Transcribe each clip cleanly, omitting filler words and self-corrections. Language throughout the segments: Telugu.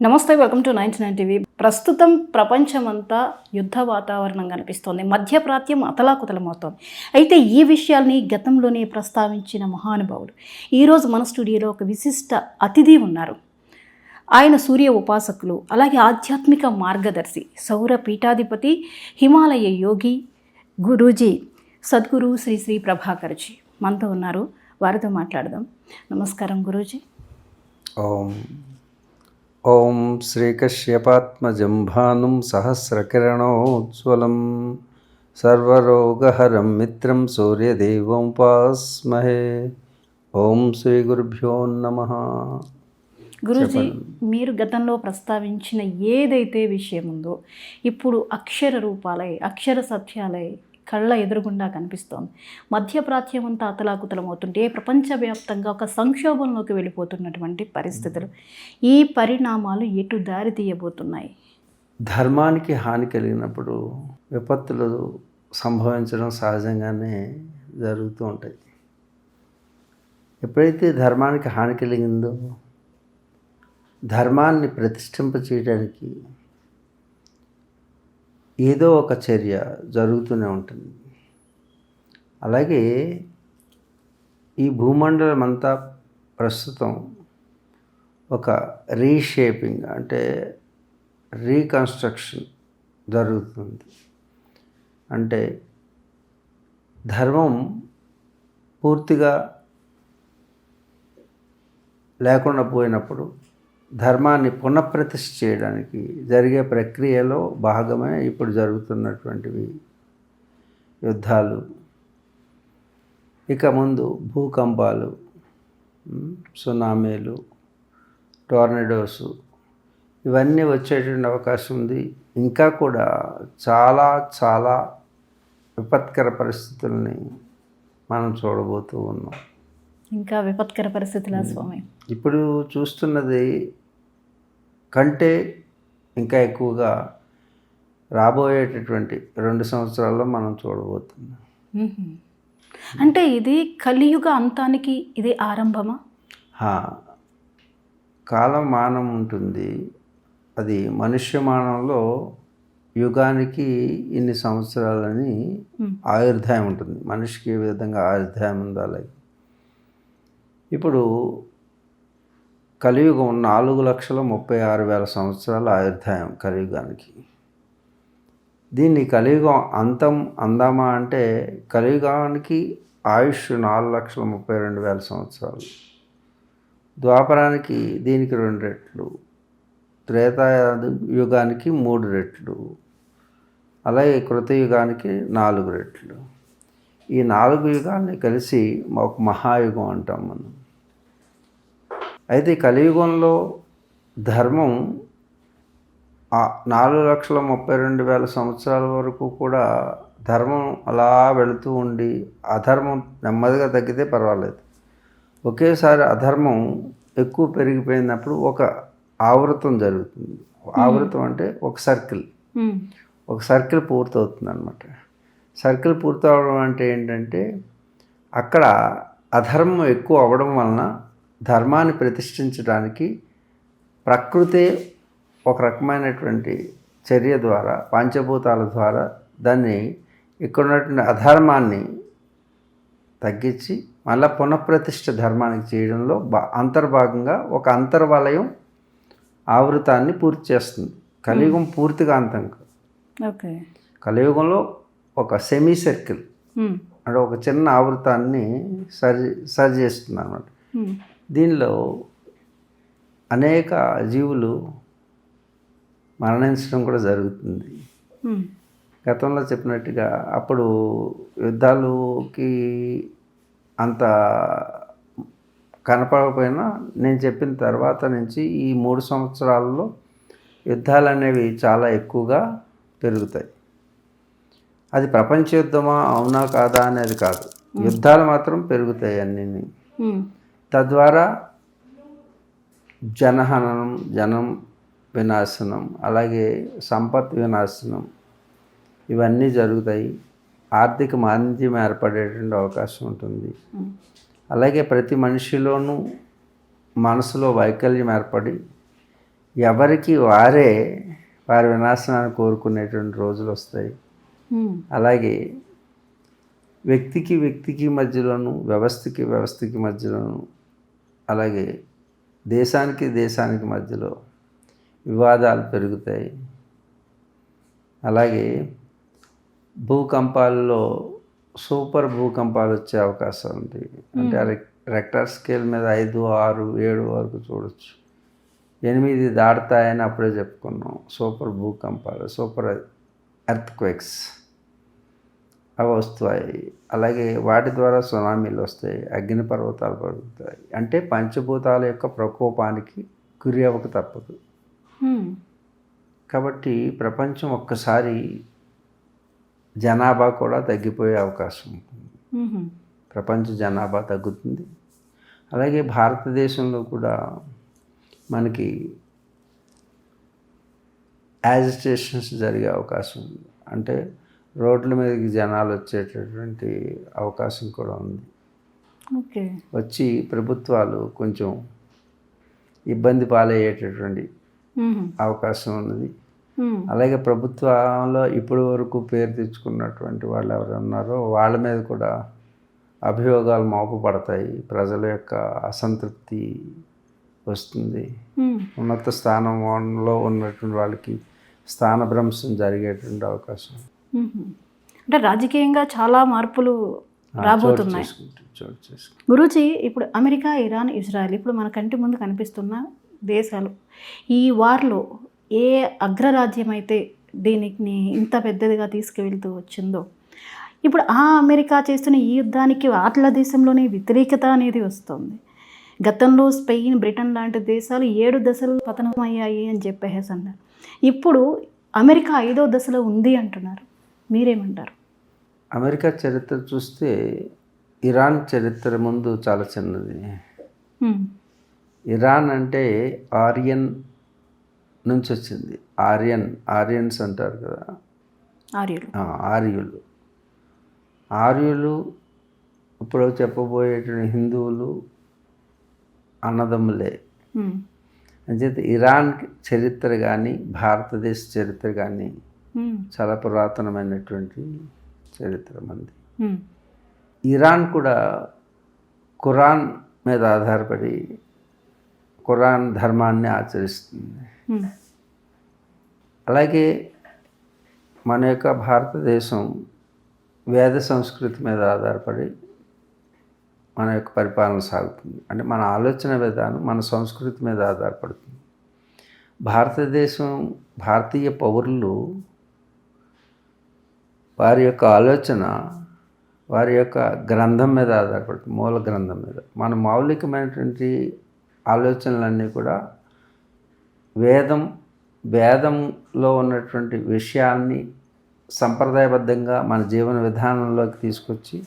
నమస్తే, వెల్కమ్ టు 99 టీవీ. ప్రస్తుతం ప్రపంచమంతా యుద్ధ వాతావరణం కనిపిస్తోంది. మధ్యప్రాచ్యం అతలాకుతలమవుతోంది. అయితే ఈ విషయాల్ని గతంలోనే ప్రస్తావించిన మహానుభావుడు ఈరోజు మన స్టూడియోలో ఒక విశిష్ట అతిథి ఉన్నారు. ఆయన సూర్య ఉపాసకులు, అలాగే ఆధ్యాత్మిక మార్గదర్శి, సౌర పీఠాధిపతి, హిమాలయ యోగి, గురూజీ సద్గురు శ్రీ శ్రీ ప్రభాకర్జీ మనతో ఉన్నారు. వారితో మాట్లాడదాం. నమస్కారం గురూజీ. ఓం శ్రీకశ్యపాత్మజం భానుం సహస్రకిరణోజ్వలం సర్వరోగహరం మిత్రం సూర్యదేవం ఉపాస్మహే. ఓం శ్రీ గురుభ్యో నమః. గురూజీ, మీరు గతంలో ప్రస్తావించిన ఏదైతే విషయం ఉందో ఇప్పుడు అక్షర రూపాలై, అక్షర సత్యాలై కళ్ళ ఎదురుగుండా కనిపిస్తోంది. మధ్యప్రాచ్యం అంతా అతలాకుతలమవుతుంటే ప్రపంచవ్యాప్తంగా ఒక సంక్షోభంలోకి వెళ్ళిపోతున్నటువంటి పరిస్థితులు, ఈ పరిణామాలు ఎటు దారి తీయబోతున్నాయి? ధర్మానికి హాని కలిగినప్పుడు విపత్తులు సంభవించడం సహజంగానే జరుగుతూ ఉంటాయి. ఎప్పుడైతే ధర్మానికి హాని కలిగిందో ధర్మాన్ని ప్రతిష్ఠింప చేయడానికి ఏదో ఒక చర్య జరుగుతూనే ఉంటుంది. అలాగే ఈ భూమండలం అంతా ప్రస్తుతం ఒక రీషేపింగ్ అంటే రీకన్స్ట్రక్షన్ జరుగుతుంది. అంటే ధర్మం పూర్తిగా లేకుండా పోయినప్పుడు ధర్మాన్ని పునఃప్రతిష్ఠ చేయడానికి జరిగే ప్రక్రియలో భాగమే ఇప్పుడు జరుగుతున్నటువంటివి యుద్ధాలు, ఇక ముందు భూకంపాలు, సునామీలు, టోర్నడోస్, ఇవన్నీ వచ్చేటువంటి అవకాశం ఉంది. ఇంకా కూడా చాలా చాలా విపత్కర పరిస్థితుల్ని మనం చూడబోతూ ఉన్నాం. ఇంకా విపత్కర పరిస్థితుల స్వామి ఇప్పుడు చూస్తున్నది కంటే ఇంకా ఎక్కువగా రాబోయేటటువంటి 2 సంవత్సరాల్లో మనం చూడబోతున్నాం. అంటే ఇది కలియుగ అంతానికి ఇది ఆరంభమా? కాలం మానం ఉంటుంది. అది మనుష్యమానంలో యుగానికి ఇన్ని సంవత్సరాలని ఆయుర్దాయం ఉంటుంది. మనిషికి ఏ విధంగా ఆయుర్దాయం ఉందో అలాగే ఇప్పుడు కలియుగం 4,36,000 సంవత్సరాల ఆయుర్దాయం కలియుగానికి. దీన్ని కలియుగం అంతం అందామా అంటే కలియుగానికి ఆయుష్ 4,32,000 సంవత్సరాలు, ద్వాపరానికి దీనికి 2 రెట్లు, త్రేతాయుగానికి 3 రెట్లు, అలాగే కృతయుగానికి 4 రెట్లు. ఈ 4 యుగాల్ని కలిసి ఒక మహాయుగం అంటాం మనం. అయితే కలియుగంలో ధర్మం 4,32,000 సంవత్సరాల వరకు కూడా ధర్మం అలా వెళుతూ ఉండి అధర్మం నెమ్మదిగా తగ్గితే పర్వాలేదు. ఒకేసారి అధర్మం ఎక్కువ పెరిగిపోయినప్పుడు ఒక ఆవృతం జరుగుతుంది. ఆవృతం అంటే ఒక సర్కిల్ పూర్తవుతుంది అన్నమాట. సర్కిల్ పూర్తవడం అంటే ఏంటంటే అక్కడ అధర్మం ఎక్కువ అవ్వడం వలన ధర్మాన్ని ప్రతిష్ఠించడానికి ప్రకృతే ఒక రకమైనటువంటి చర్య ద్వారా, పంచభూతాల ద్వారా దాన్ని ఇక్కడ ఉన్నటువంటి అధర్మాన్ని తగ్గించి మళ్ళీ పునఃప్రతిష్ఠ ధర్మానికి చేయడంలో అంతర్భాగంగా ఒక అంతర్వలయం ఆవృతాన్ని పూర్తి చేస్తుంది. కలియుగం పూర్తిగా అంతం కాదు. కలియుగంలో ఒక సెమీ సర్కిల్ అంటే ఒక చిన్న ఆవృతాన్ని సరి చేస్తుంది అన్నమాట. దీనిలో అనేక జీవులు మరణించడం కూడా జరుగుతుంది. గతంలో చెప్పినట్టుగా అప్పుడు యుద్ధాలకి అంత కనపడకపోయినా నేను చెప్పిన తర్వాత నుంచి ఈ 3 సంవత్సరాలలో యుద్ధాలు అనేవి చాలా ఎక్కువగా పెరుగుతాయి. అది ప్రపంచ యుద్ధమా అవునా కాదా అనేది కాదు, యుద్ధాలు మాత్రం పెరుగుతాయి అన్నీ. తద్వారా జనహననం, జనం వినాశనం, అలాగే సంపత్ వినాశనం ఇవన్నీ జరుగుతాయి. ఆర్థిక మాంద్యం ఏర్పడేటువంటి అవకాశం ఉంటుంది. అలాగే ప్రతి మనిషిలోనూ మనసులో వైకల్యం ఏర్పడి ఎవరికి వారే వారి వినాశనాన్ని కోరుకునేటువంటి రోజులు వస్తాయి. అలాగే వ్యక్తికి వ్యక్తికి మధ్యలోను, వ్యవస్థకి వ్యవస్థకి మధ్యలోను, అలాగే దేశానికి దేశానికి మధ్యలో వివాదాలు పెరుగుతాయి. అలాగే భూకంపాల్లో సూపర్ భూకంపాలు వచ్చే అవకాశం ఉంది. అంటే రెక్టర్ స్కేల్ మీద 5, 6, 7 వరకు చూడొచ్చు. 8 దాటుతాయని అప్పుడే చెప్పుకున్నాం. సూపర్ భూకంపాలు, సూపర్ ఎర్త్క్వేక్స్ అవి వస్తాయి. అలాగే వాటి ద్వారా సునామీలు వస్తాయి, అగ్నిపర్వతాలు పరుగుతాయి. అంటే పంచభూతాల యొక్క ప్రకోపానికి గురి అవ్వక తప్పదు. కాబట్టి ప్రపంచం ఒక్కసారి జనాభా కూడా తగ్గిపోయే అవకాశం ఉంటుంది. ప్రపంచ జనాభా తగ్గుతుంది. అలాగే భారతదేశంలో కూడా మనకి యాజిటేషన్స్ జరిగే అవకాశం ఉంది. అంటే రోడ్ల మీదకి జనాలు వచ్చేటటువంటి అవకాశం కూడా ఉంది. వచ్చి ప్రభుత్వాలు కొంచెం ఇబ్బంది పాలయ్యేటటువంటి అవకాశం ఉన్నది. అలాగే ప్రభుత్వంలో ఇప్పటి వరకు పేరు తెచ్చుకున్నటువంటి వాళ్ళు ఎవరు ఉన్నారో వాళ్ళ మీద కూడా అభియోగాలు మోపబడతాయి. ప్రజల యొక్క అసంతృప్తి వస్తుంది. ఉన్నత స్థానంలో ఉన్నటువంటి వాళ్ళకి స్థానభ్రంశం జరిగేటువంటి అవకాశం. అంటే రాజకీయంగా చాలా మార్పులు రాబోతున్నాయి. గురూజీ, ఇప్పుడు అమెరికా, ఇరాన్, ఇజ్రాయెల్ ఇప్పుడు మన కంటి ముందు కనిపిస్తున్న దేశాలు. ఈ వార్లో ఏ అగ్రరాజ్యం అయితే దీనికి ఇంత పెద్దదిగా తీసుకువెళ్తూ వచ్చిందో, ఇప్పుడు ఆ అమెరికా చేస్తున్న ఈ యుద్ధానికి వాటిల దేశంలోనే వ్యతిరేకత అనేది వస్తుంది. గతంలో స్పెయిన్, బ్రిటన్ లాంటి దేశాలు 7 దశలు పతనమయ్యాయి అని చెప్పేసి అన్నారు. ఇప్పుడు అమెరికా 5వ దశలో ఉంది అంటున్నారు. మీరేమంటారు? అమెరికా చరిత్ర చూస్తే ఇరాన్ చరిత్ర ముందు చాలా చిన్నది. ఇరాన్ అంటే ఆర్యన్ నుంచి వచ్చింది. ఆర్యన్స్ అంటారు కదా, ఆర్యులు ఇప్పుడు చెప్పబోయేటువంటి హిందువులు అన్నదమ్ములే. అంచేత ఇరాన్ చరిత్ర కానీ భారతదేశ చరిత్ర కానీ చాలా పురాతనమైనటువంటి చరిత్ర మంది. ఇరాన్ కూడా ఖురాన్ మీద ఆధారపడి ఖురాన్ ధర్మాన్ని ఆచరిస్తుంది. అలాగే మన యొక్క భారతదేశం వేద సంస్కృతి మీద ఆధారపడి మన యొక్క పరిపాలన సాగుతుంది. అంటే మన ఆలోచన విధానం మన సంస్కృతి మీద ఆధారపడుతుంది. భారతదేశం, భారతీయ పౌరులు వారి యొక్క ఆలోచన వారి యొక్క గ్రంథం మీద ఆధారపడుతుంది, మూల గ్రంథం మీద. మన మౌలికమైనటువంటి ఆలోచనలన్నీ కూడా వేదంలో ఉన్నటువంటి విషయాన్ని సంప్రదాయబద్ధంగా మన జీవన విధానంలోకి తీసుకొచ్చి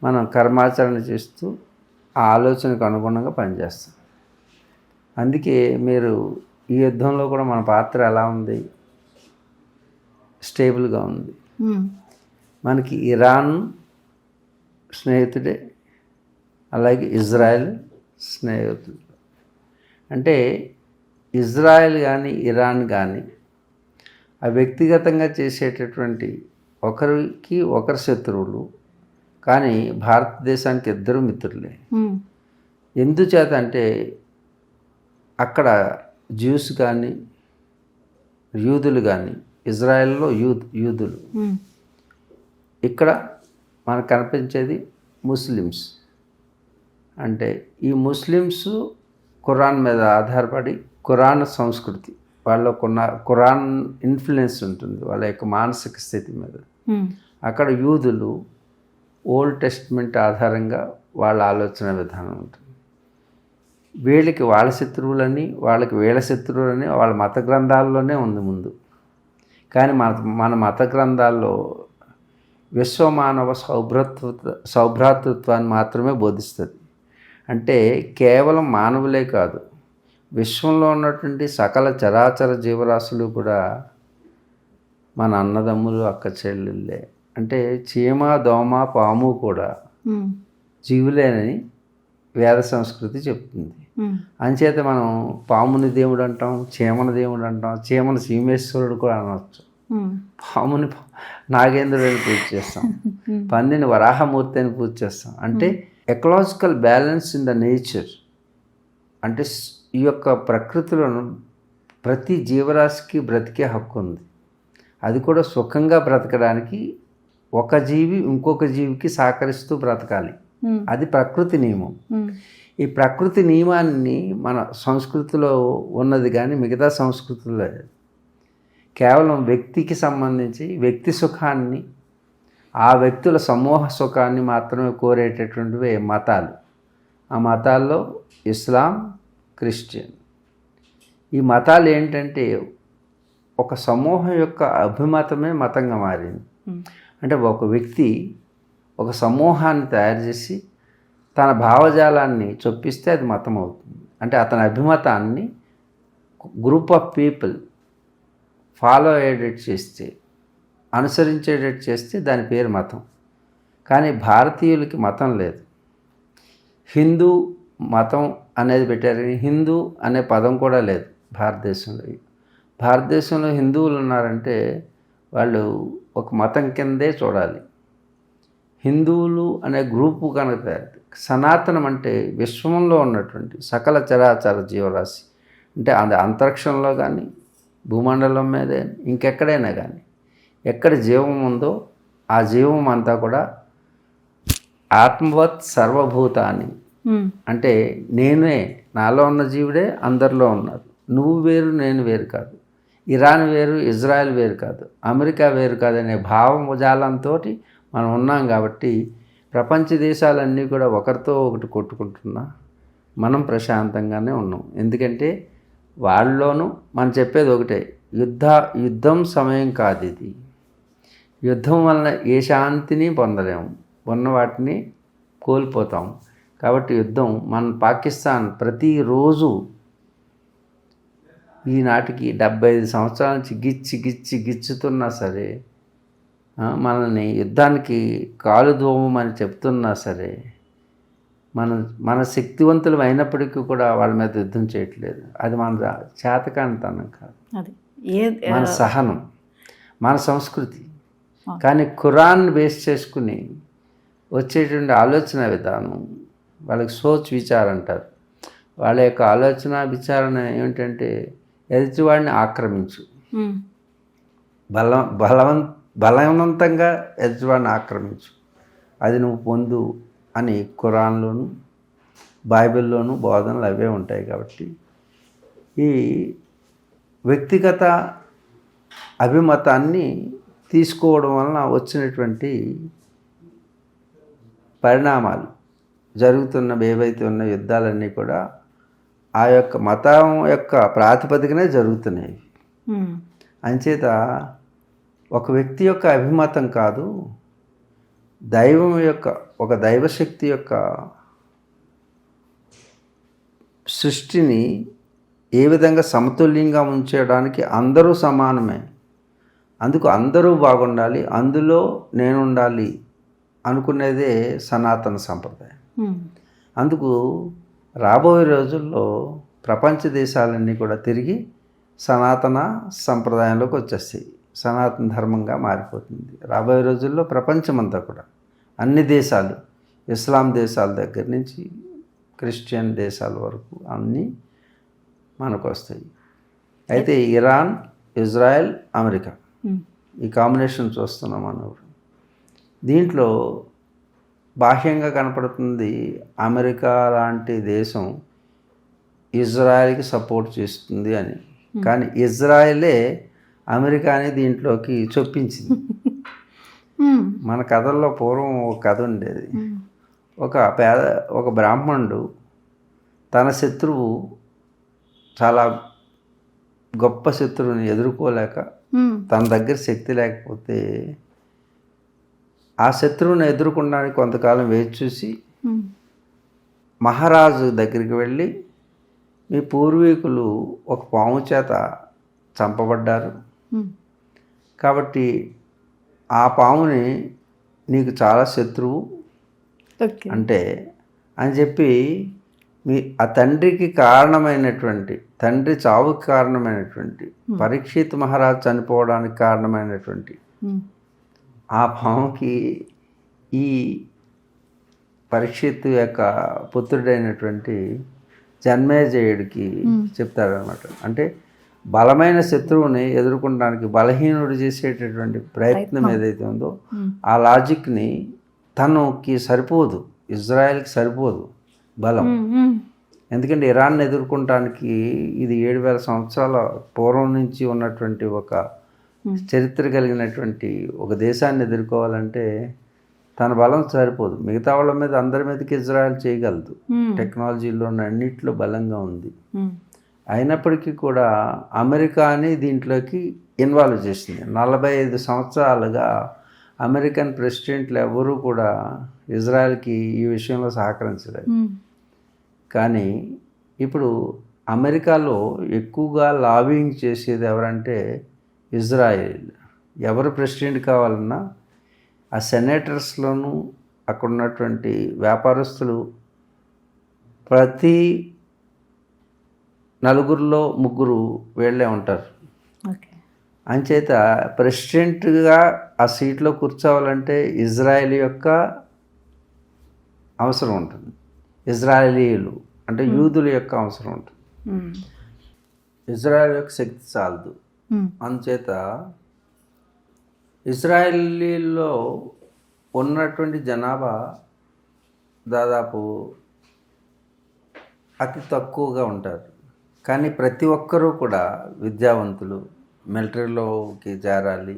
మనం కర్మాచరణ చేస్తూ ఆ ఆలోచనకు అనుగుణంగా పనిచేస్తాం. అందుకే మీరు ఈ యుద్ధంలో కూడా మన పాత్ర ఎలా ఉంది? స్టేబుల్గా ఉంది. మనకి ఇరాన్ స్నేహితుడే, అలాగే ఇజ్రాయెల్ స్నేహితుడు. అంటే ఇజ్రాయెల్ కానీ ఇరాన్ కానీ ఆ వ్యక్తిగతంగా చేసేటటువంటి ఒకరికి ఒకరు శత్రువులు, కానీ భారతదేశానికి ఇద్దరు మిత్రులే. ఎందుచేత అంటే అక్కడ జ్యూస్ కానీ యూదులు కానీ, ఇజ్రాయెల్లో యూదులు, ఇక్కడ మనకు కనిపించేది ముస్లిమ్స్. అంటే ఈ ముస్లిమ్స్ ఖురాన్ మీద ఆధారపడి ఖురాన్ సంస్కృతి వాళ్ళకున్న ఖురాన్ ఇన్ఫ్లుయెన్స్ ఉంటుంది వాళ్ళ యొక్క మానసిక స్థితి మీద. అక్కడ యూదులు ఓల్డ్ టెస్ట్మెంట్ ఆధారంగా వాళ్ళ ఆలోచన విధానం ఉంటుంది. వీళ్ళకి వాళ్ళ శత్రువులని, వాళ్ళకి వీళ్ళ శత్రువులని వాళ్ళ మత గ్రంథాల్లోనే ఉంది ముందు. కానీ మన మత గ్రంథాల్లో విశ్వమానవ సౌభ్రాతృత్వాన్ని మాత్రమే బోధిస్తుంది. అంటే కేవలం మానవులే కాదు, విశ్వంలో ఉన్నటువంటి సకల చరాచర జీవరాశులు కూడా మన అన్నదమ్ములు, అక్క చెల్లెళ్ళే. అంటే చీమ, దోమ, పాము కూడా జీవులేనని వేద సంస్కృతి చెప్తుంది. అంచేత మనం పాముని దేవుడు అంటాం, చీమని దేవుడు అంటాం, చీమని సీమేశ్వరుడు కూడా అనవచ్చు, పాముని నాగేంద్రుడిని పూజ చేస్తాం, పందిని వరాహమూర్తి అని పూజ చేస్తాం. అంటే ecological balance in the nature, అంటే ఈ యొక్క ప్రకృతిలోను ప్రతి జీవరాశికి బ్రతికే హక్కు ఉంది. అది కూడా సుఖంగా బ్రతకడానికి ఒక జీవి ఇంకొక జీవికి సహకరిస్తూ బ్రతకాలి. అది ప్రకృతి నియమం. ఈ ప్రకృతి నియమాన్ని మన సంస్కృతిలో ఉన్నది కానీ మిగతా సంస్కృతుల్లో లేదు. కేవలం వ్యక్తికి సంబంధించి వ్యక్తి సుఖాన్ని, ఆ వ్యక్తుల సమూహ సుఖాన్ని మాత్రమే కోరేటటువంటివే మతాలు. ఆ మతాల్లో ఇస్లాం, క్రిస్టియన్. ఈ మతాలు ఏంటంటే ఒక సమూహం యొక్క అభిమతమే మతంగా మారింది. అంటే ఒక వ్యక్తి ఒక సమూహాన్ని తయారు చేసి తన భావజాలాన్ని చొప్పిస్తే అది మతం అవుతుంది. అంటే అతని అభిమతాన్ని గ్రూప్ ఆఫ్ పీపుల్ ఫాలో అయ్యేటట్టు చేస్తే, అనుసరించేటట్టు చేస్తే దాని పేరు మతం. కానీ భారతీయులకి మతం లేదు. హిందూ మతం అనేది పెట్టారు కానీ హిందూ అనే పదం కూడా లేదు భారతదేశంలో. భారతదేశంలో హిందువులు ఉన్నారంటే వాళ్ళు ఒక మతం కిందే చూడాలి. హిందువులు అనే గ్రూపు కనుక తయారు. సనాతనం అంటే విశ్వంలో ఉన్నటువంటి సకల చరాచర జీవరాశి, అంటే అది అంతరిక్షంలో కానీ భూమండలం మీదే ఇంకెక్కడైనా కానీ ఎక్కడ జీవం ఉందో ఆ జీవం అంతా కూడా ఆత్మవత్ సర్వభూతాన్ని, అంటే నేనే, నాలో ఉన్న జీవుడే అందరిలో ఉన్నారు. నువ్వు వేరు నేను వేరు కాదు, ఇరాన్ వేరు ఇజ్రాయెల్ వేరు కాదు, అమెరికా వేరు కాదు అనే భావజాలంతో మనం ఉన్నాం. కాబట్టి ప్రపంచ దేశాలన్నీ కూడా ఒకరితో ఒకటి కొట్టుకుంటున్నా మనం ప్రశాంతంగానే ఉన్నాం. ఎందుకంటే వాళ్ళలోనూ మనం చెప్పేది ఒకటే, యుద్ధం సమయం కాదు ఇది. యుద్ధం వలన ఏ శాంతిని పొందలేము, ఉన్న వాటిని కోల్పోతాం. కాబట్టి యుద్ధం, మన పాకిస్తాన్ ప్రతిరోజు ఈనాటికి 75 సంవత్సరాల నుంచి గిచ్చుతున్నా సరే, మనల్ని యుద్ధానికి కాలు దోమని చెప్తున్నా సరే, మన శక్తివంతులు అయినప్పటికీ కూడా వాళ్ళ మీద యుద్ధం చేయట్లేదు. అది మన చేతకానితనం కాదు, మన సహనం, మన సంస్కృతి. కానీ ఖురాన్ బేస్ చేసుకుని వచ్చేటువంటి ఆలోచన విధానం, వాళ్ళకి సోచ్ విచార్ అంటారు. వాళ్ళ యొక్క ఆలోచన విచారణ ఏమిటంటే ఎదుటివాడిని ఆక్రమించు, బలవంతంగా ఎదుటివాడిని ఆక్రమించు, అది నువ్వు పొందు అని ఖురాన్లోను బైబిల్లోనూ బోధనలు అవే ఉంటాయి. కాబట్టి ఈ వ్యక్తిగత అభిమతాన్ని తీసుకోవడం వలన వచ్చినటువంటి పరిణామాలు, జరుగుతున్న ఏవైతే ఉన్న యుద్ధాలన్నీ కూడా ఆ యొక్క మతం యొక్క ప్రాతిపదికనే జరుగుతున్నాయి. అంచేత ఒక వ్యక్తి యొక్క అభిమతం కాదు, దైవం యొక్క, ఒక దైవశక్తి యొక్క సృష్టిని ఏ విధంగా సమతుల్యంగా ఉంచడానికి అందరూ సమానమే. అందుకు అందరూ బాగుండాలి, అందులో నేను ఉండాలి అనుకునేదే సనాతన సంప్రదాయం. అందుకు రాబోయే రోజుల్లో ప్రపంచ దేశాలన్నీ కూడా తిరిగి సనాతన సంప్రదాయంలోకి వచ్చేస్తాయి. సనాతన ధర్మంగా మారిపోతుంది రాబోయే రోజుల్లో. ప్రపంచమంతా కూడా అన్ని దేశాలు, ఇస్లాం దేశాల దగ్గర నుంచి క్రిస్టియన్ దేశాల వరకు అన్నీ మనకు వస్తాయి. అయితే ఇరాన్, ఇజ్రాయెల్, అమెరికా ఈ కాంబినేషన్ చూస్తున్నాం మనం. దీంట్లో బాహ్యంగా కనపడుతుంది అమెరికా లాంటి దేశం ఇజ్రాయెల్కి సపోర్ట్ చేస్తుంది అని, కానీ ఇజ్రాయెలే అమెరికాని దీంట్లోకి చొప్పించింది. మన కథల్లో పూర్వం ఒక కథ ఉండేది. ఒక బ్రాహ్మణుడు తన శత్రువు, చాలా గొప్ప శత్రువుని ఎదుర్కోలేక, తన దగ్గర శక్తి లేకపోతే ఆ శత్రువుని ఎదుర్కొనడానికి కొంతకాలం వేచి చూసి మహారాజు దగ్గరికి వెళ్ళి, మీ పూర్వీకులు ఒక పాము చేత చంపబడ్డారు, కాబట్టి ఆ పాముని నీకు చాలా శత్రువు, అంటే అని చెప్పి ఆ తండ్రికి కారణమైనటువంటి, తండ్రి చావుకి కారణమైనటువంటి, పరీక్షిత్ మహారాజ్ చనిపోవడానికి కారణమైనటువంటి ఆ పాముకి ఈ పరీక్షిత్ యొక్క పుత్రుడైనటువంటి జన్మేజయుడికి చెప్తారనమాట. అంటే బలమైన శత్రువుని ఎదుర్కొనడానికి బలహీనుడు చేసేటటువంటి ప్రయత్నం ఏదైతే ఉందో ఆ లాజిక్ని తనకి సరిపోదు, ఇజ్రాయెల్కి సరిపోదు బలం. ఎందుకంటే ఇరాన్ని ఎదుర్కొనడానికి ఇది 7,000 సంవత్సరాల పూర్వం నుంచి ఉన్నటువంటి ఒక చరిత్ర కలిగినటువంటి ఒక దేశాన్ని ఎదుర్కోవాలంటే తన బలం సరిపోదు. మిగతా వాళ్ళ మీద అందరి మీదకి ఇజ్రాయెల్ చేయగలదు, టెక్నాలజీలో అన్నింటిలో బలంగా ఉంది. అయినప్పటికీ కూడా అమెరికాని దీంట్లోకి ఇన్వాల్వ్ చేసింది. 45 సంవత్సరాలుగా అమెరికన్ ప్రెసిడెంట్లు ఎవరూ కూడా ఇజ్రాయెల్కి ఈ విషయంలో సహకరించలేదు. కానీ ఇప్పుడు అమెరికాలో ఎక్కువగా లాబింగ్ చేసేది ఎవరంటే ఇజ్రాయెల్. ఎవరు ప్రెసిడెంట్ కావాలన్నా ఆ సెనేటర్స్లోనూ అక్కడ ఉన్నటువంటి వ్యాపారస్తులు ప్రతి 4 వీళ్ళే ఉంటారు. అంచేత ప్రెసిడెంట్గా ఆ సీట్లో కూర్చోవాలంటే ఇజ్రాయెల్ యొక్క అవసరం ఉంటుంది, ఇజ్రాయేలీలు అంటే యూదుల యొక్క అవసరం ఉంటుంది. ఇజ్రాయెల్ యొక్క శక్తి చాలదు. అందుచేత ఇజ్రాయేలీలో ఉన్నటువంటి జనాభా దాదాపు అతి తక్కువగా ఉంటారు. కానీ ప్రతి ఒక్కరూ కూడా విద్యావంతులు, మిలిటరీలోకి చేరాలి,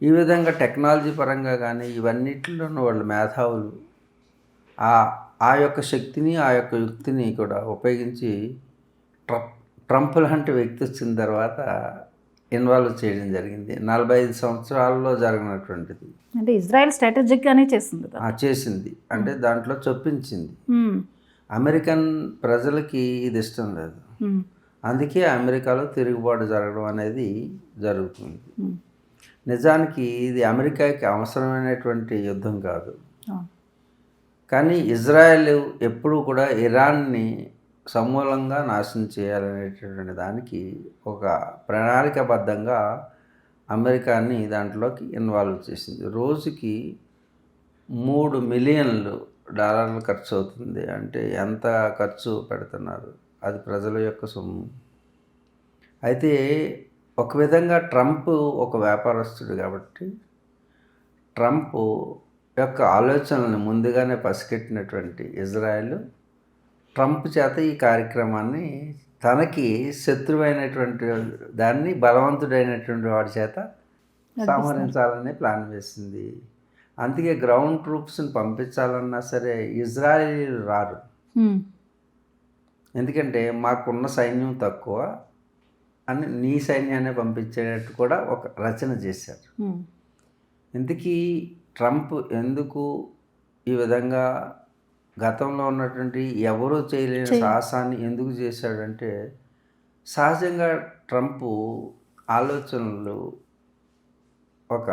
ఈ విధంగా టెక్నాలజీ పరంగా కానీ ఇవన్నిటిలోనూ వాళ్ళు మేధావులు. ఆ యొక్క శక్తిని, ఆ యొక్క యుక్తిని కూడా ఉపయోగించి ట్రంప్ లాంటి వ్యక్తి వచ్చిన తర్వాత ఇన్వాల్వ్ చేయడం జరిగింది. 45 సంవత్సరాల్లో జరిగినటువంటిది. అంటే ఇజ్రాయెల్ స్ట్రాటజిక్గానే చేసింది. అంటే దాంట్లో చొప్పించింది. అమెరికన్ ప్రజలకి ఇది ఇష్టం లేదు. అందుకే అమెరికాలో తిరుగుబాటు జరగడం అనేది జరుగుతుంది. నిజానికి ఇది అమెరికాకి అవసరమైనటువంటి యుద్ధం కాదు. కానీ ఇజ్రాయెల్ ఎప్పుడూ కూడా ఇరాన్ని సమూలంగా నాశనం చేయాలనేటటువంటి దానికి ఒక ప్రణాళికాబద్ధంగా అమెరికాని దాంట్లోకి ఇన్వాల్వ్ చేసింది. రోజుకి $3 మిలియన్ ఖర్చు అవుతుంది. అంటే ఎంత ఖర్చు పెడుతున్నారు, అది ప్రజల యొక్క సొమ్ము. అయితే ఒక విధంగా ట్రంప్ ఒక వ్యాపారస్తుడు కాబట్టి ట్రంప్ యొక్క ఆలోచనలను ముందుగానే పసిగట్టినటువంటి ఇజ్రాయెల్ ట్రంప్ చేత ఈ కార్యక్రమాన్ని తనకి శత్రువైనటువంటి దాన్ని బలవంతుడైనటువంటి వాడి చేత సంహరించాలని ప్లాన్ వేసింది. అందుకే గ్రౌండ్ ట్రూప్స్ని పంపించాలన్నా సరే ఇజ్రాయెల్ రారు. ఎందుకంటే మాకున్న సైన్యం తక్కువ అని నీ సైన్యాన్ని పంపించేటట్టు కూడా ఒక రచన చేశారు. ఇంతకీ ట్రంప్ ఎందుకు ఈ విధంగా గతంలో ఉన్నటువంటి ఎవరూ చేయలేని సాహసాన్ని ఎందుకు చేశాడంటే, సహజంగా ట్రంప్ ఆలోచనలు ఒక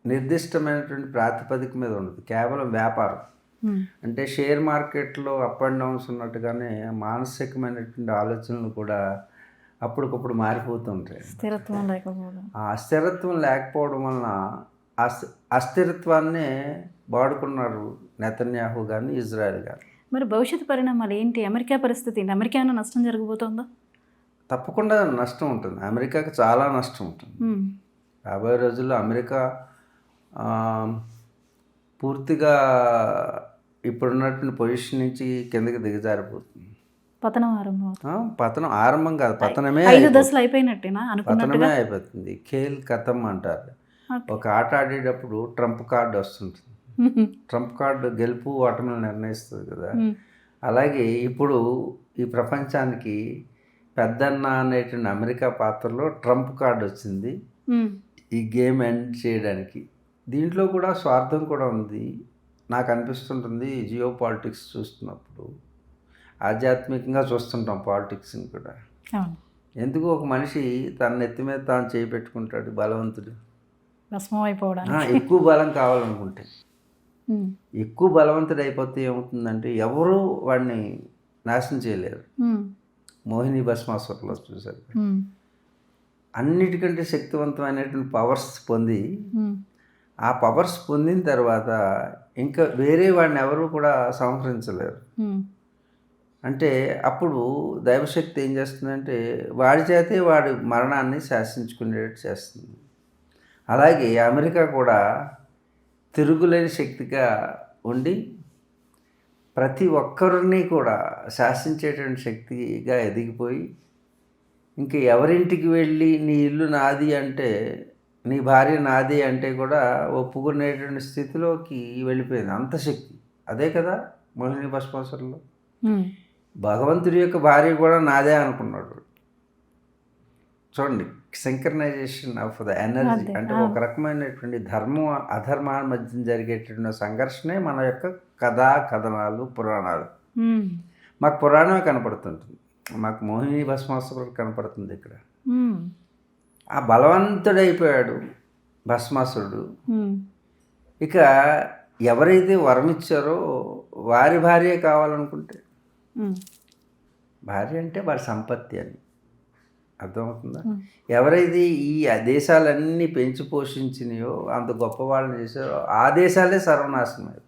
నిర్దిష్టమైనటువంటి ప్రాతిపదిక మీద ఉండదు, కేవలం వ్యాపారం. అంటే షేర్ మార్కెట్లో అప్ అండ్ డౌన్స్ ఉన్నట్టుగానే మానసికమైనటువంటి ఆలోచనలు కూడా అప్పటికప్పుడు మారిపోతుంటాయి. ఆ స్థిరత్వం లేకపోవడం వలన అస్థిరత్వాన్నే వాడుకున్నారు నెతన్యాహు కానీ ఇజ్రాయెల్ కానీ. మరి భవిష్యత్తు పరిణామాలు ఏంటి? అమెరికా పరిస్థితి ఏంటి? అమెరికా ఏమైనా నష్టం జరగబోతోందా? తప్పకుండా నష్టం ఉంటుంది. అమెరికాకి చాలా నష్టం ఉంటుంది. రాబోయే రోజుల్లో అమెరికా పూర్తిగా ఇప్పుడున్నటువంటి పొజిషన్ నుంచి కిందకి దిగజారిపోతుంది. పతనం ఆరంభం కాదు, పతనమే అయిపోతుంది. ఖేల్ ఖతం అంటారు. ఒక ఆట ఆడేటప్పుడు ట్రంప్ కార్డు వస్తుంటుంది. ట్రంప్ కార్డు గెలుపు ఓటమిని నిర్ణయిస్తుంది కదా. అలాగే ఇప్పుడు ఈ ప్రపంచానికి పెద్దన్న అనేటువంటి అమెరికా పాత్రలో ట్రంప్ కార్డు వచ్చింది ఈ గేమ్ ఎండ్ చేయడానికి. దీంట్లో కూడా స్వార్థం కూడా ఉంది నాకు అనిపిస్తుంటుంది. జియో పాలిటిక్స్ చూస్తున్నప్పుడు ఆధ్యాత్మికంగా చూస్తుంటాం పాలిటిక్స్ని కూడా. ఎందుకు ఒక మనిషి తన నెత్తి మీద తాను చేయి పెట్టుకుంటాడు, బలవంతుడు, భస్మం అయిపోవడానికి ఎక్కువ బలం కావాలనుకుంటే. ఎక్కువ బలవంతుడు అయిపోతే ఏమవుతుందంటే ఎవరు వాడిని నాశనం చేయలేరు. మోహిని భస్మాసురలో చూశారు, అన్నిటికంటే శక్తివంతమైనటువంటి పవర్స్ పొంది ఆ పవర్స్ పొందిన తర్వాత ఇంకా వేరే వాడిని ఎవరు కూడా సంహరించలేరు. అంటే అప్పుడు దైవశక్తి ఏం చేస్తుందంటే వాడి చేతే వాడి మరణాన్ని శాసించుకునేటట్టు చేస్తుంది. అలాగే అమెరికా కూడా తిరుగులేని శక్తిగా ఉండి ప్రతి ఒక్కరిని కూడా శాసించేటువంటి శక్తిగా ఎదిగిపోయి ఇంక ఎవరింటికి వెళ్ళి నీ ఇల్లు నాది అంటే, నీ భార్య నాది అంటే కూడా ఒప్పుకునేటువంటి స్థితిలోకి వెళ్ళిపోయింది. అంత శక్తి. అదే కదా మోహిని భస్మాసురలో. భగవంతుడి యొక్క భార్య కూడా నాదే అనుకున్నాడు. చూడండి, సింక్రనైజేషన్ ఆఫ్ ద ఎనర్జీ. అంటే ఒక రకమైనటువంటి ధర్మం అధర్మాల మధ్య జరిగేటువంటి సంఘర్షణే మన యొక్క కథా కథనాలు, పురాణాలు. మాకు పురాణమే కనపడుతుంటుంది, మాకు మోహిని భస్మాసురుడు కనపడుతుంది ఇక్కడ. ఆ బలవంతుడైపోయాడు భస్మాసురుడు. ఇక ఎవరైతే వరం ఇచ్చారో వారి భార్య కావాలనుకుంటే, భార్య అంటే వారి సంపత్తి అని అర్థమవుతుందా? ఎవరైతే ఈ దేశాలన్నీ పెంచి పోషించినాయో, అంత గొప్ప వాళ్ళని చేశారో ఆ దేశాలే సర్వనాశనం అయ్యాయి.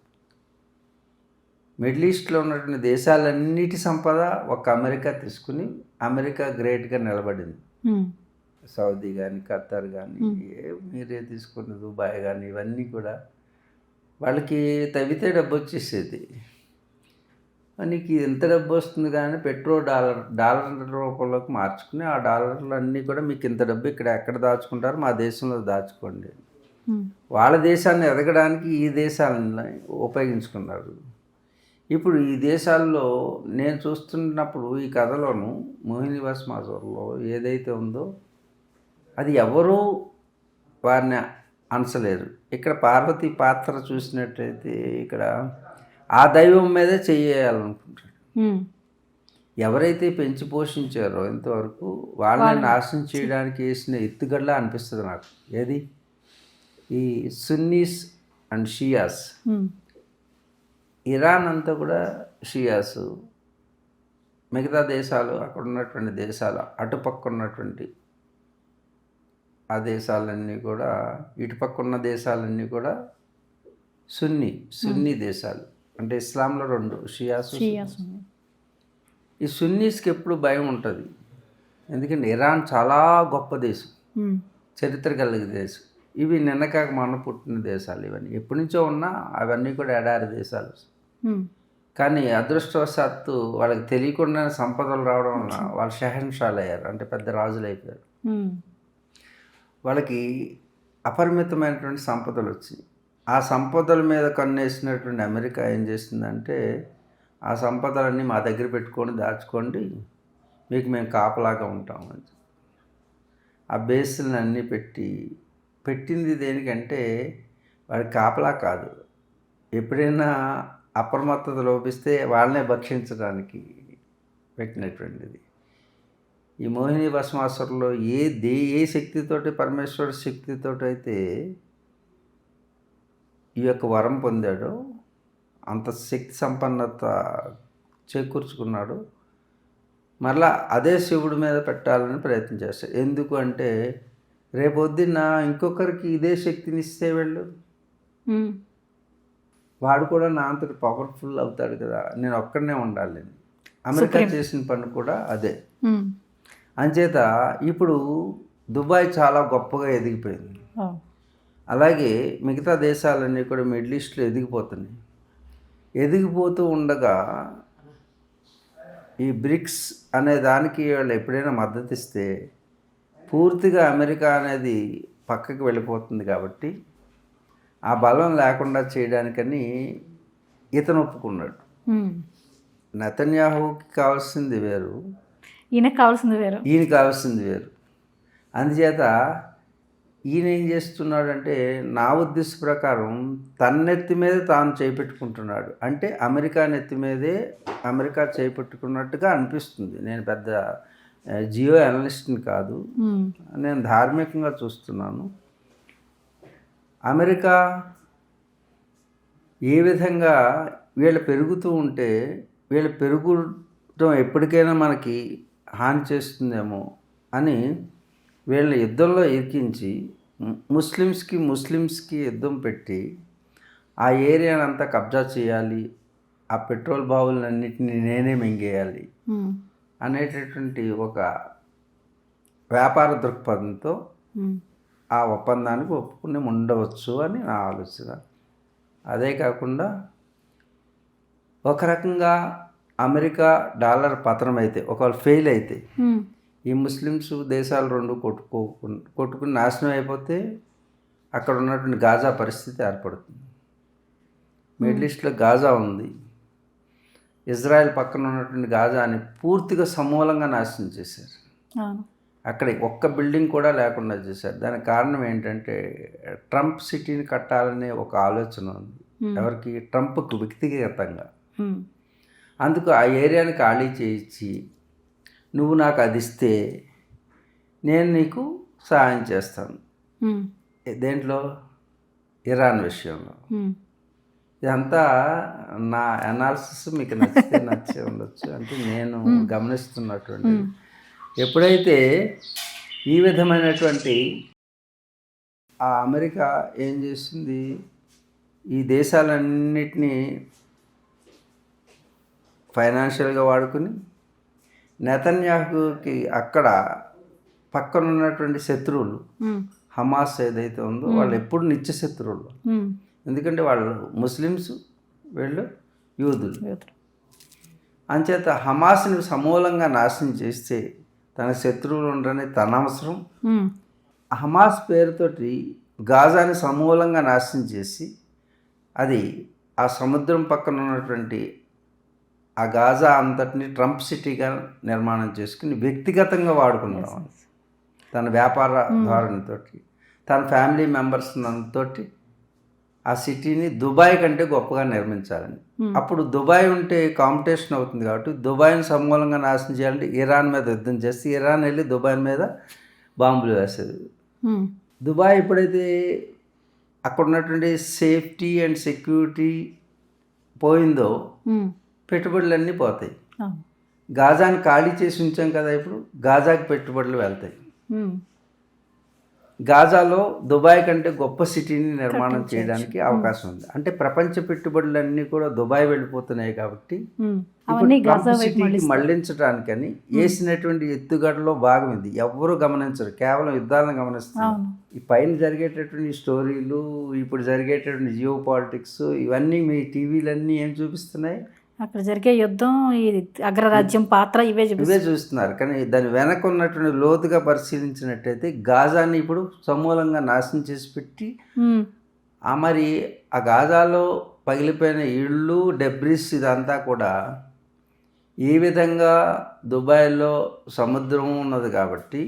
మిడిల్ ఈస్ట్లో ఉన్నటువంటి దేశాలన్నిటి సంపద ఒక అమెరికా తీసుకుని అమెరికా గ్రేట్గా నిలబడింది. సౌదీ కానీ, ఖత్తర్ కానీ, మీరే తీసుకున్న దుబాయ్ కానీ, ఇవన్నీ కూడా వాళ్ళకి తవ్వితే డబ్బు వచ్చేసేది. నీకు ఎంత డబ్బు వస్తుంది కానీ డాలర్ రూపంలోకి మార్చుకుని ఆ డాలర్లు అన్నీ కూడా మీకు ఇంత డబ్బు ఇక్కడ ఎక్కడ దాచుకుంటారు, మా దేశంలో దాచుకోండి. వాళ్ళ దేశాన్ని ఎదగడానికి ఈ దేశాలను ఉపయోగించుకున్నారు. ఇప్పుడు ఈ దేశాల్లో నేను చూస్తున్నప్పుడు ఈ కథలోను మోహిని భస్మాసురలో ఏదైతే ఉందో అది ఎవరూ వారిని అనసలేరు. ఇక్కడ పార్వతి పాత్ర చూసినట్టయితే ఇక్కడ ఆ దైవం మీదే చేయాలనుకుంటాడు. ఎవరైతే పెంచి పోషించారో ఇంతవరకు వాళ్ళని నాశనం చేయడానికి వేసిన ఎత్తుగడలా అనిపిస్తుంది నాకు. ఏది ఈ సున్నీస్ అండ్ షియాస్. ఇరాన్ అంతా కూడా షియాస్, మిగతా దేశాలు అక్కడ ఉన్నటువంటి దేశాలు అటుపక్క ఉన్నటువంటి ఆ దేశాలన్నీ కూడా, ఇటుపక్క ఉన్న దేశాలన్నీ కూడా సున్నీ దేశాలు. అంటే ఇస్లాంలో రెండు, షియాస్. ఈ సున్నీస్కి ఎప్పుడు భయం ఉంటుంది, ఎందుకంటే ఇరాన్ చాలా గొప్ప దేశం, చరిత్ర కలిగిన దేశం. ఇవి నిన్నకాక మొన్న పుట్టిన దేశాలు. ఇవన్నీ ఎప్పటి నుంచో ఉన్నా అవన్నీ కూడా ఎడారి దేశాలు. కానీ అదృష్టవశాత్తు వాళ్ళకి తెలియకుండా సంపదలు రావడం వల్ల వాళ్ళు షహన్షాలు అయ్యారు, అంటే పెద్ద రాజులు అయిపోయారు. వాళ్ళకి అపరిమితమైనటువంటి సంపదలు వచ్చాయి. ఆ సంపదల మీద కన్నేసినటువంటి అమెరికా ఏం చేసిందంటే, ఆ సంపదలన్నీ మా దగ్గర పెట్టుకొని దాచుకోండి, మీకు మేము కాపలాగా ఉంటామని. ఆ బేస్లను అన్నీ పెట్టింది దేనికంటే వాడికి కాపలా కాదు, ఎప్పుడైనా అప్రమత్తత లోపిస్తే వాళ్ళనే భక్షించడానికి పెట్టినటువంటిది. ఈ మోహిని భస్మాసురలో ఏ శక్తితోటి, పరమేశ్వరుడి శక్తితోటి అయితే ఈ యొక్క వరం పొందాడో, అంత శక్తి సంపన్నత చేకూర్చుకున్నాడు, మరలా అదే శివుడి మీద పెట్టాలని ప్రయత్నం చేస్తాడు. ఎందుకు అంటే రేపొద్దున్న ఇంకొకరికి ఇదే శక్తిని ఇస్తే వెళ్ళు, వాడు కూడా నా అంతటి పవర్ఫుల్ అవుతాడు కదా, నేను ఒక్కడనే ఉండాలి. అమెరికా చేసిన పని కూడా అదే. అంచేత ఇప్పుడు దుబాయ్ చాలా గొప్పగా ఎదిగిపోయింది. అలాగే మిగతా దేశాలన్నీ కూడా మిడిల్ ఈస్ట్లో ఎదిగిపోతున్నాయి. ఎదిగిపోతూ ఉండగా ఈ బ్రిక్స్ అనే దానికి వాళ్ళు ఎప్పుడైనా మద్దతు ఇస్తే పూర్తిగా అమెరికా అనేది పక్కకి వెళ్ళిపోతుంది. కాబట్టి ఆ బలం లేకుండా చేయడానికని ఇతను ఒప్పుకున్నాడు. నెతన్యాహుకి కావాల్సింది వేరు, ఈయనకి కావాల్సింది వేరు. అందుచేత ఈయన ఏం చేస్తున్నాడంటే, నా ఉద్దేశ ప్రకారం తన నెత్తి మీద తాను చేపెట్టుకుంటున్నాడు. అంటే అమెరికా నెత్తి మీదే అమెరికా చేపెట్టుకున్నట్టుగా అనిపిస్తుంది. నేను పెద్ద జియో అనలిస్ట్ని కాదు, నేను ధార్మికంగా చూస్తున్నాను. అమెరికా ఏ విధంగా వీళ్ళు పెరుగుతూ ఉంటే వీళ్ళు పెరుగుటం ఎప్పటికైనా మనకి హాని చేస్తుందేమో అని వీళ్ళని యుద్ధంలో ఇరికించి ముస్లిమ్స్కి యుద్ధం పెట్టి ఆ ఏరియాని అంతా కబ్జా చేయాలి, ఆ పెట్రోల్ బావులన్నింటినీ నేనే మింగేయాలి అనేటటువంటి ఒక వ్యాపార దృక్పథంతో ఆ ఒప్పందానికి ఒప్పుకుని ఉండవచ్చు అని నా ఆలోచన. అదే కాకుండా ఒక రకంగా అమెరికా డాలర్ పతనం అయితే, ఒకవేళ ఫెయిల్ అయితే, ఈ ముస్లిమ్స్ దేశాలు రెండు కొట్టుకుని నాశనం అయిపోతే అక్కడ ఉన్నటువంటి గాజా పరిస్థితి ఏర్పడుతుంది. మిడిల్ ఈస్ట్లో గాజా ఉంది, ఇజ్రాయెల్ పక్కన ఉన్నటువంటి గాజాని పూర్తిగా సమూలంగా నాశనం చేశారు. అక్కడ ఒక్క బిల్డింగ్ కూడా లేకుండా చేశారు. దానికి కారణం ఏంటంటే ట్రంప్ సిటీని కట్టాలనే ఒక ఆలోచన ఉంది ఎవరికి, ట్రంప్కు వ్యక్తిగతంగా. అందుకు ఆ ఏరియాని ఖాళీ చేయించి నువ్వు నాకు అది ఇస్తే నేను నీకు సహాయం చేస్తాను. దేంట్లో? ఇరాన్ విషయంలో. ఇదంతా నా అనాలిసిస్ మీకు నచ్చితే నచ్చే ఉండొచ్చు, అంటే నేను గమనిస్తున్నటువంటి. ఎప్పుడైతే ఈ విధమైనటువంటి ఆ అమెరికా ఏం చేస్తుంది, ఈ దేశాలన్నిటినీ ఫైనాన్షియల్గా వాడుకుని నెతన్యాహుకి అక్కడ పక్కన ఉన్నటువంటి శత్రువులు హమాస్ ఏదైతే ఉందో వాళ్ళు ఎప్పుడు నిత్య శత్రువులు. ఎందుకంటే వాళ్ళు ముస్లిమ్స్, వీళ్ళు యూదులు. అంచేత హమాస్ని సమూలంగా నాశనం చేస్తే తన శత్రువులు ఉండరని తన అవసరం. హమాస్ పేరుతోటి గాజాని సమూలంగా నాశనం చేసి అది ఆ సముద్రం పక్కన ఉన్నటువంటి ఆ గాజా అంతటిని ట్రంప్ సిటీగా నిర్మాణం చేసుకుని వ్యక్తిగతంగా వాడుకున్నాం. తన వ్యాపార ధోరణితోటి, తన ఫ్యామిలీ మెంబర్స్ తోటి ఆ సిటీని దుబాయ్ కంటే గొప్పగా నిర్మించాలని. అప్పుడు దుబాయ్ ఉంటే కాంపిటీషన్ అవుతుంది కాబట్టి దుబాయ్ని సమూలంగా నాశనం చేయాలంటే ఇరాన్ మీద యుద్ధం చేస్తే ఇరాన్ వెళ్ళి దుబాయ్ మీద బాంబులు వేసేది. దుబాయ్ ఎప్పుడైతే అక్కడ ఉన్నటువంటి సేఫ్టీ అండ్ సెక్యూరిటీ పోయిందో పెట్టుబడులన్నీ పోతాయి. గాజాని ఖాళీ చేసి ఉంచాం కదా, ఇప్పుడు గాజాకి పెట్టుబడులు వెళ్తాయి. గాజాలో దుబాయ్ కంటే గొప్ప సిటీని నిర్మాణం చేయడానికి అవకాశం ఉంది. అంటే ప్రపంచ పెట్టుబడులన్నీ కూడా దుబాయ్ వెళ్ళిపోతున్నాయి కాబట్టి సిటీకి మళ్లించడానికని వేసినటువంటి ఎత్తుగడలో భాగం ఇది. ఎవ్వరూ గమనించరు, కేవలం యుద్ధాలను గమనిస్తున్నారు. ఈ పైన జరిగేటటువంటి స్టోరీలు, ఇప్పుడు జరిగేటటువంటి జియో పాలిటిక్స్, ఇవన్నీ మీ టీవీలన్నీ ఏం చూపిస్తున్నాయి? అక్కడ జరిగే యుద్ధం, ఈ అగ్రరాజ్యం పాత్ర ఇవే చూస్తున్నారు. కానీ దాని వెనక ఉన్నటువంటి లోతుగా పరిశీలించినట్టయితే గాజాని ఇప్పుడు సమూలంగా నాశనం చేసి పెట్టి మరి ఆ గాజాలో పగిలిపోయిన ఇళ్ళు, డెబ్రిస్, ఇదంతా కూడా ఏ విధంగా దుబాయ్లో సముద్రం ఉన్నది కాబట్టి,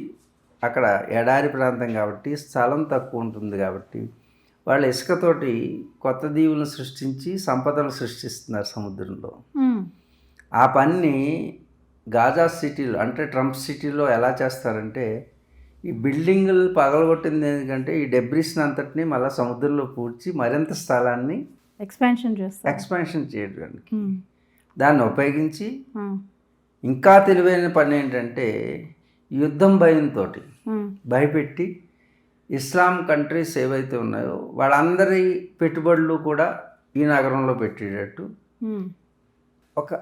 అక్కడ ఎడారి ప్రాంతం కాబట్టి స్థలం తక్కువ ఉంటుంది కాబట్టి వాళ్ళు ఇసుకతోటి కొత్త దీవులను సృష్టించి సంపదలు సృష్టిస్తున్నారు సముద్రంలో. ఆ పని గాజా సిటీలో, అంటే ట్రంప్ సిటీలో ఎలా చేస్తారంటే ఈ బిల్డింగులు పగలగొట్టింది ఎందుకంటే ఈ డెబ్రిస్ని అంతటిని మళ్ళీ సముద్రంలో పూడ్చి మరింత స్థలాన్ని ఎక్స్పాన్షన్ చేయడానికి దాన్ని ఉపయోగించి, ఇంకా తెలివైన పని ఏంటంటే యుద్ధం భయంతో భయపెట్టి ఇస్లాం కంట్రీస్ ఏవైతే ఉన్నాయో వాళ్ళందరి పెట్టుబడులు కూడా ఈ నగరంలో పెట్టేటట్టు ఒక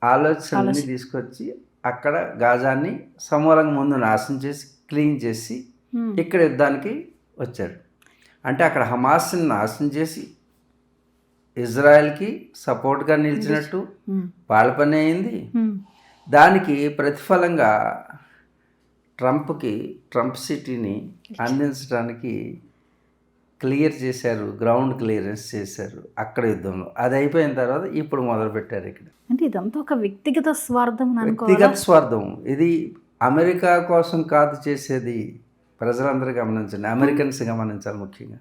ఆలోచనని తీసుకొచ్చి అక్కడ గాజాన్ని సమూలంగా ముందు నాశనం చేసి క్లీన్ చేసి ఇక్కడ యుద్ధానికి వచ్చారు. అంటే అక్కడ హమాస్ని నాశనం చేసి ఇజ్రాయెల్కి సపోర్ట్గా నిలిచినట్టు వాళ్ళ పని అయింది. దానికి ప్రతిఫలంగా ట్రంప్ సిటీని అందించడానికి క్లియర్ చేశారు, గ్రౌండ్ క్లియరెన్స్ చేశారు అక్కడ యుద్ధంలో. అది అయిపోయిన తర్వాత ఇప్పుడు మొదలుపెట్టారు ఇక్కడ. అంటే ఇదంతా ఒక వ్యక్తిగత స్వార్థం. వ్యక్తిగత స్వార్థం. ఇది అమెరికా కోసం కాదు చేసేది. ప్రజలందరూ గమనించండి, అమెరికన్స్ గమనించాలి ముఖ్యంగా.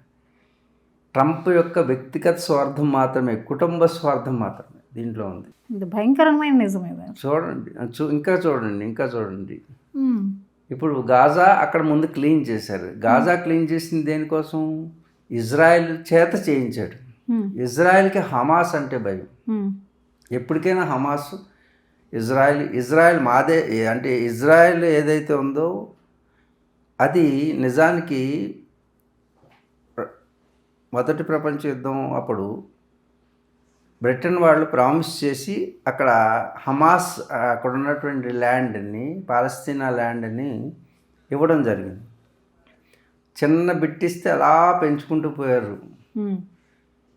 ట్రంప్ యొక్క వ్యక్తిగత స్వార్థం మాత్రమే, కుటుంబ స్వార్థం మాత్రమే దీంట్లో ఉంది. ఇది భయంకరమైన నిజమే. చూడండి, ఇంకా చూడండి. ఇప్పుడు గాజా అక్కడ ముందు క్లీన్ చేశారు. గాజా క్లీన్ చేసింది దేనికోసం? ఇజ్రాయెల్ చేత చేయించాడు. ఇజ్రాయెల్కి హమాస్ అంటే భయం. ఎప్పటికైనా హమాస్ ఇజ్రాయెల్ మాదే, అంటే ఇజ్రాయెల్ ఏదైతే ఉందో అది నిజానికి మొదటి ప్రపంచ యుద్ధం అప్పుడు బ్రిటన్ వాళ్ళు ప్రామిస్ చేసి అక్కడ హమాస్ అక్కడ ఉన్నటువంటి ల్యాండ్ని, పాలస్తీనా ల్యాండ్ని ఇవ్వడం జరిగింది. చిన్న బిట్టిస్తే అలా పెంచుకుంటూ పోయారు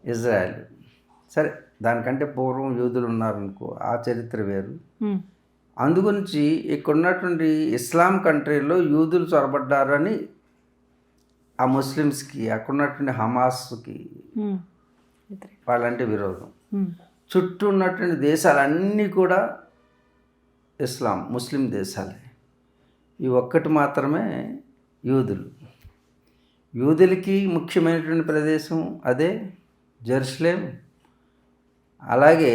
ఇజ్రాయెల్. సరే, దానికంటే పూర్వం యూదులు ఉన్నారనుకో, ఆ చరిత్ర వేరు. అందుగురించి ఇక్కడ ఉన్నటువంటి ఇస్లాం కంట్రీలో యూదులు చొరబడ్డారు అని ఆ ముస్లిమ్స్కి, అక్కడ ఉన్నటువంటి హమాస్కి వాళ్ళంటే విరోధం. చుట్టూ ఉన్నటువంటి దేశాలన్నీ కూడా ముస్లిం దేశాలే. ఈ ఒక్కటి మాత్రమే యూదులు. యూదులకి ముఖ్యమైనటువంటి ప్రదేశం అదే జెరూసలేం. అలాగే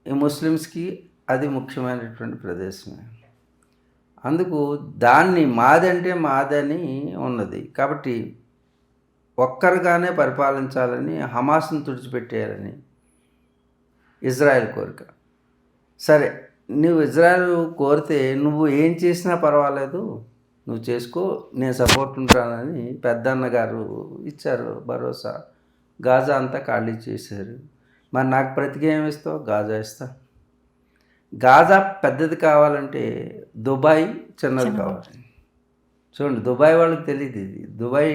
ఈ ముస్లిమ్స్కి అది ముఖ్యమైనటువంటి ప్రదేశమే. అందుకు దాన్ని మాదంటే మాదని ఉన్నది. కాబట్టి ఒక్కరుగానే పరిపాలించాలని, హమాస్ను తుడిచిపెట్టేయాలని ఇజ్రాయెల్ కోరిక. సరే, నువ్వు ఇజ్రాయెల్ కోరితే నువ్వు ఏం చేసినా పర్వాలేదు, నువ్వు చేసుకో, నేను సపోర్ట్ ఉంటానని పెద్దన్న గారు ఇచ్చారు భరోసా. గాజా అంతా ఖాళీ చేశారు. మరి నాకు ప్రతిగా ఏమి ఇస్తావు? గాజా ఇస్తా. గాజా పెద్దది కావాలంటే దుబాయ్ చిన్నది కావాలి. చూడండి, దుబాయ్ వాళ్ళకి తెలియదు ఇది. దుబాయ్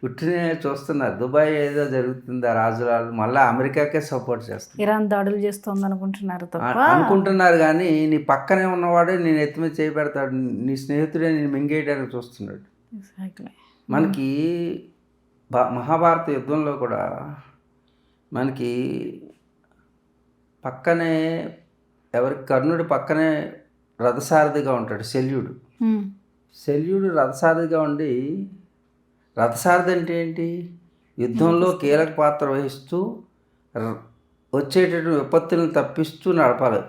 ఉట్టినే చూస్తున్నారు. దుబాయ్ ఏదో జరుగుతుంది, ఆ రాజురాలు మళ్ళీ అమెరికాకే సపోర్ట్ చేస్తారు. ఇరాన్ దాడులు చేస్తుంది అనుకుంటున్నారు కానీ నీ పక్కనే ఉన్నవాడే నేను ఎత్తి మీద చేయి పెడతాడు, నీ స్నేహితుడే నేను మింగేయడానికి చూస్తున్నాడు. మనకి మహాభారత యుద్ధంలో కూడా మనకి పక్కనే కర్ణుడి పక్కనే రథసారథిగా ఉంటాడు శల్యుడు. శల్యుడు రథసారథిగా ఉండి, రథసారథి అంటే ఏంటి? యుద్ధంలో కీలక పాత్ర వహిస్తూ వచ్చేటటువంటి విపత్తులను తప్పిస్తూ నడపాలి.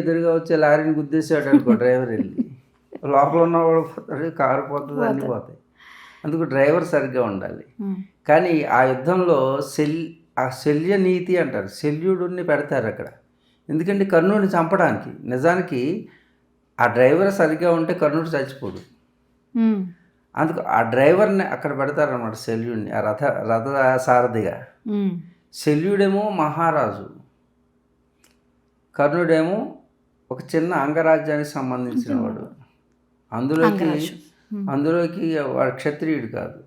ఎదురుగా వచ్చే లారీని గుద్దేసాడు అనుకో, డ్రైవర్ వెళ్ళి లోపల ఉన్నవాడు పోతాడు, కారు పోతుంది, అన్నీ పోతాయి. అందుకు డ్రైవర్ సరిగ్గా ఉండాలి. కానీ ఆ యుద్ధంలో శల్య నీతి అంటారు, శల్యుడిని పెడతారు అక్కడ. ఎందుకంటే కర్ణుడిని చంపడానికి. నిజానికి ఆ డ్రైవర్ సరిగ్గా ఉంటే కర్ణుడు చచ్చిపోడు. అందుకు ఆ డ్రైవర్ని అక్కడ పెడతారనమాట, శల్యుడిని, ఆ రథ సారథిగా. శల్యుడేమో మహారాజు, కర్ణుడేమో ఒక చిన్న అంగరాజ్యానికి సంబంధించిన వాడు. అందులోకి వాడు క్షత్రియుడు కాదు,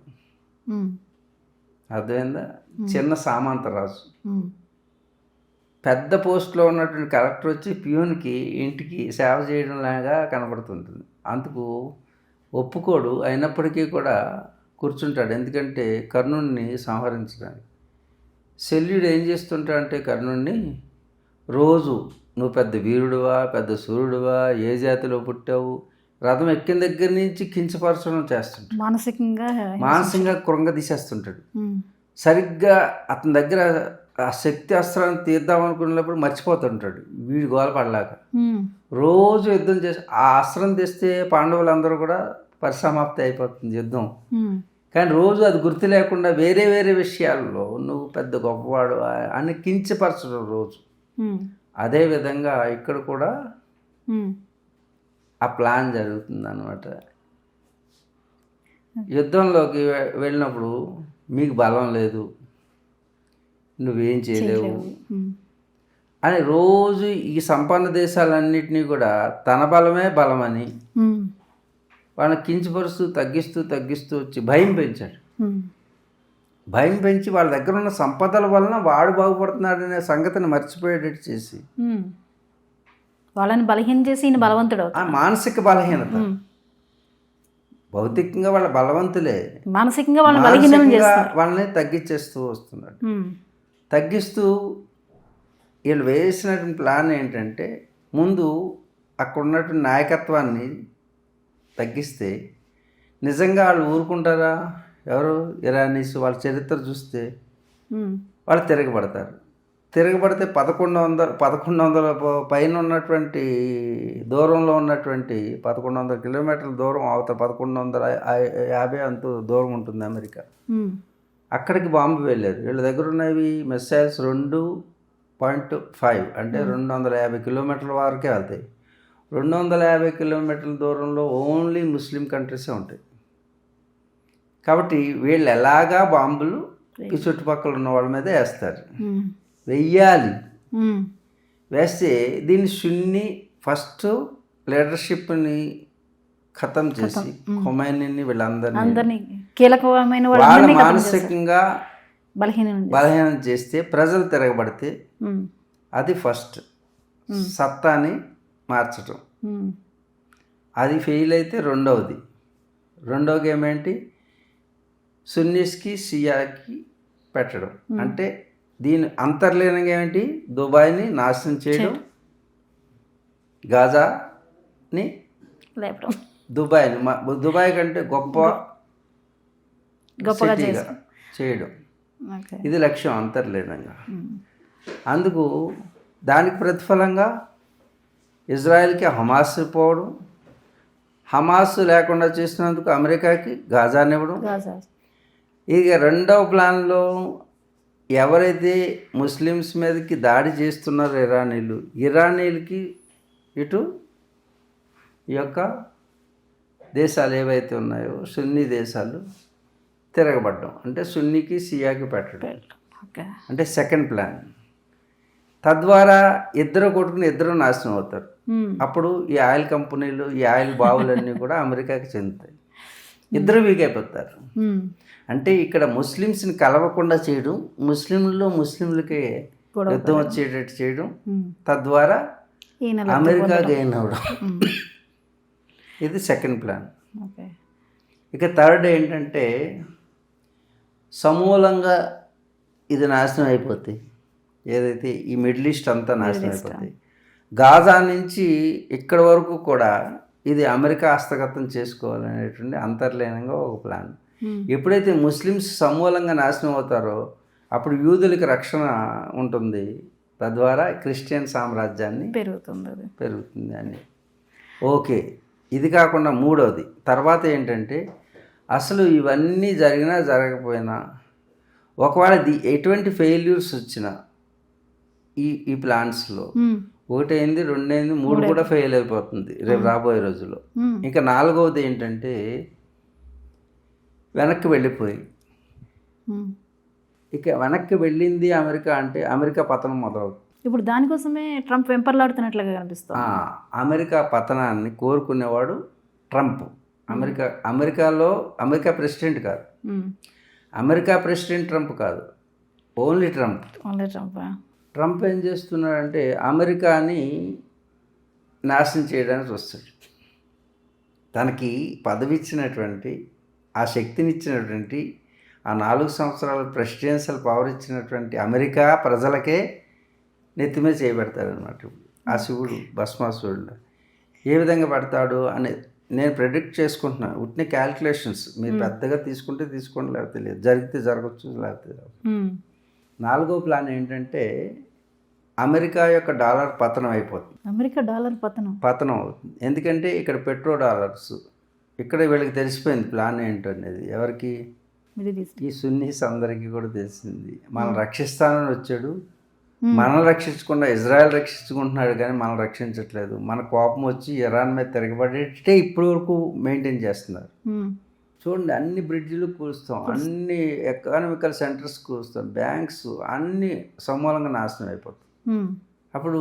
అర్థమైందా? చిన్న సామంతరాజు. పెద్ద పోస్ట్లో ఉన్నటువంటి కలెక్టర్ వచ్చి ప్యూన్కి ఇంటికి సేవ చేయడం లాగా కనబడుతుంటుంది. అందుకు ఒప్పుకోడు, అయినప్పటికీ కూడా కూర్చుంటాడు. ఎందుకంటే కర్ణుడిని సంహరించడానికి. శల్యుడు ఏం చేస్తుంటాడంటే కర్ణుడిని రోజు, నువ్వు పెద్ద వీరుడువా, పెద్ద సూర్యుడువా, ఏ జాతిలో పుట్టావు, రథం ఎక్కిన దగ్గర నుంచి కించపరచడం చేస్తుంటాడు. మానసికంగా కృంగదీసేస్తుంటాడు. సరిగ్గా అతని దగ్గర ఆ శక్తి అస్త్రాన్ని తీద్దామనుకున్నప్పుడు మర్చిపోతుంటాడు, వీడి గోల పడలేక. రోజు యుద్ధం చేసి ఆ అస్త్రం తెస్తే పాండవులందరూ కూడా పరిసమాప్తి అయిపోతుంది యుద్ధం. కానీ రోజు అది గుర్తు లేకుండా వేరే వేరే విషయాల్లో నువ్వు పెద్ద గొప్పవాడు అని కించపరచడం రోజు. అదేవిధంగా ఇక్కడ కూడా ఆ ప్లాన్ జరుగుతుంది అన్నమాట. యుద్ధంలోకి వెళ్ళినప్పుడు మీకు బలం లేదు, నువ్వేం చేయలేవు అని రోజు ఈ సంపన్న దేశాలన్నింటినీ కూడా తన బలమే బలమని వాళ్ళని కించపరుస్తూ తగ్గిస్తూ వచ్చి భయం పెంచాడు. భయం పెంచి వాళ్ళ దగ్గర ఉన్న సంపదల వలన వాడు బాగుపడుతున్నాడనే సంగతిని మర్చిపోయేటట్టు చేసి వాళ్ళని బలహీనం చేసి ఈయన బలవంతుడు. మానసిక బలహీనత. భౌతికంగా వాళ్ళ బలవంతులే, మానసికంగా వాళ్ళని తగ్గించేస్తూ వస్తున్నాడు. తగ్గిస్తూ వీళ్ళు వేసినటువంటి ప్లాన్ ఏంటంటే, ముందు అక్కడ ఉన్నటువంటి నాయకత్వాన్ని తగ్గిస్తే నిజంగా వాళ్ళు ఊరుకుంటారా? ఎవరు? ఇరానీస్. వాళ్ళ చరిత్ర చూస్తే వాళ్ళు తిరగబడితే 1100 పైన ఉన్నటువంటి దూరంలో ఉన్నటువంటి 1100 కిలోమీటర్ల దూరం అవతల 1150 అంత దూరం ఉంటుంది అమెరికా. అక్కడికి బాంబు వెళ్ళారు. వీళ్ళ దగ్గర ఉన్నవి మిసైల్స్ 2.5 అంటే 250 కిలోమీటర్ల వరకే వెళ్తాయి. 250 కిలోమీటర్ల దూరంలో ఓన్లీ ముస్లిం కంట్రీసే ఉంటాయి. కాబట్టి వీళ్ళు ఎలాగా బాంబులు ఈ చుట్టుపక్కల ఉన్న వాళ్ళ మీద వేస్తారు, వెయ్యాలి. వేస్తే దీన్ని సున్ని ఫస్ట్ లీడర్షిప్ని ఖతం చేసి ఖొమైనీని వీళ్ళందరినీ కీలకమైన వాళ్ళ మానసికంగా బలహీనం చేస్తే ప్రజలు తిరగబడితే అది ఫస్ట్ సత్తాని మార్చటం. అది ఫెయిల్ అయితే రెండవ గేమ్ ఏంటి, సున్నీస్కి షియాకి పెట్టడం. అంటే దీని అంతర్లీనంగా ఏంటి, దుబాయ్ని నాశనం చేయడం, గాజాని దుబాయ్ కంటే గొప్పగా చేయడం. ఇది లక్ష్యం అంతర్లీనంగా. అందుకు దానికి ప్రతిఫలంగా ఇజ్రాయెల్కి హమాస్ పోవడం, హమాస్ లేకుండా చేసినందుకు అమెరికాకి గాజానివ్వడం. ఇక రెండవ ప్లాన్లో ఎవరైతే ముస్లిమ్స్ మీదకి దాడి చేస్తున్నారో ఇరానీలకి ఇటు ఈ యొక్క దేశాలు ఏవైతే ఉన్నాయో సున్నీ దేశాలు తిరగబడ్డం, అంటే సున్నీకి షియాకి పెట్టడం. అంటే సెకండ్ ప్లాన్. తద్వారా ఇద్దరు కొట్టుకుని ఇద్దరు నాశనం అవుతారు. అప్పుడు ఈ ఆయిల్ కంపెనీలు, ఈ ఆయిల్ బావులన్నీ కూడా అమెరికాకి చెందుతాయి. ఇద్దరు వీక్ అయిపోతారు. అంటే ఇక్కడ ముస్లిమ్స్ని కలవకుండా చేయడం, ముస్లింలకే యుద్ధం వచ్చేటట్టు చేయడం, తద్వారా అమెరికా గెయిన్ అవ్వడం. ఇది సెకండ్ ప్లాన్. ఇక థర్డ్ ఏంటంటే సమూలంగా ఇది నాశనం అయిపోతాయి. ఏదైతే ఈ మిడిల్ ఈస్ట్ అంతా నాశనం అయిపోతాయి. గాజా నుంచి ఇక్కడ వరకు కూడా ఇది అమెరికా హస్తగతం చేసుకోవాలనేటువంటి అంతర్లీనంగా ఒక ప్లాన్. ఎప్పుడైతే ముస్లిమ్స్ సమూలంగా నాశనం అవుతారో అప్పుడు యూదులకి రక్షణ ఉంటుంది, తద్వారా క్రిస్టియన్ సామ్రాజ్యాన్ని పెరుగుతుంది అని. ఓకే, ఇది కాకుండా మూడవది తర్వాత ఏంటంటే అసలు ఇవన్నీ జరిగినా జరగకపోయినా ఒకవేళ ఎటువంటి ఫెయిల్యూర్స్ వచ్చినా ఈ ప్లాన్స్లో ఒకటైంది, రెండైంది, మూడు కూడా ఫెయిల్ అయిపోతుంది రేపు రాబోయే రోజుల్లో. ఇంకా నాలుగవది ఏంటంటే వెనక్కి వెళ్ళిపోయి, ఇక వెనక్కి వెళ్ళింది అమెరికా అంటే అమెరికా పతనం మొదలవుతుంది. ఇప్పుడు దానికోసమే ట్రంప్ వెంపర్లాడుతున్నట్లుగా కనిపిస్తుంది. అమెరికా పతనాన్ని కోరుకునేవాడు ట్రంప్. అమెరికా ప్రెసిడెంట్ కాదు, అమెరికా ప్రెసిడెంట్ ట్రంప్ కాదు, ఓన్లీ ట్రంప్. ట్రంప్ ఏం చేస్తున్నాడంటే అమెరికాని నాశనం చేయడానికి వస్తాడు. తనకి పదవి ఇచ్చినటువంటి, ఆ శక్తినిచ్చినటువంటి, ఆ 4 సంవత్సరాల ప్రెసిడెన్షియల్ పవర్ ఇచ్చినటువంటి అమెరికా ప్రజలకే నెత్తిమే చేయబెడతాడనమాట. ఆ శివుడు భస్మాసురుడు ఏ విధంగా పడతాడు అని నేను ప్రెడిక్ట్ చేసుకుంటున్నాను. ఉట్టిన క్యాల్కులేషన్స్ మీరు పెద్దగా తీసుకుంటే తీసుకోండి, లేకపోతే లేదు, జరిగితే జరగచ్చు, లేకపోతే నాలుగో ప్లాన్ ఏంటంటే అమెరికా యొక్క డాలర్ పతనం అయిపోతుంది. అమెరికా డాలర్ పతనం అవుతుంది. ఎందుకంటే ఇక్కడ పెట్రో డాలర్స్, ఇక్కడ వీళ్ళకి తెలిసిపోయింది ప్లాన్ ఏంటనేది. ఎవరికి? ఈ సున్నీస్ అందరికీ కూడా తెలిసింది. మనం రక్షిస్తానని వచ్చాడు, మనల్ని రక్షించకుండా ఇజ్రాయెల్ రక్షించుకుంటున్నాడు, కానీ మనం రక్షించట్లేదు. మన కోపం వచ్చి ఇరాన్ మీద తిరగబడేటే ఇప్పటి వరకు మెయింటైన్ చేస్తున్నారు. చూడండి, అన్ని బ్రిడ్జిలు కూలుస్తాం, అన్ని ఎకనామికల్ సెంటర్స్ కూలుస్తాం, బ్యాంక్స్ అన్ని సమూలంగా నాశనం అయిపోతాయి. అప్పుడు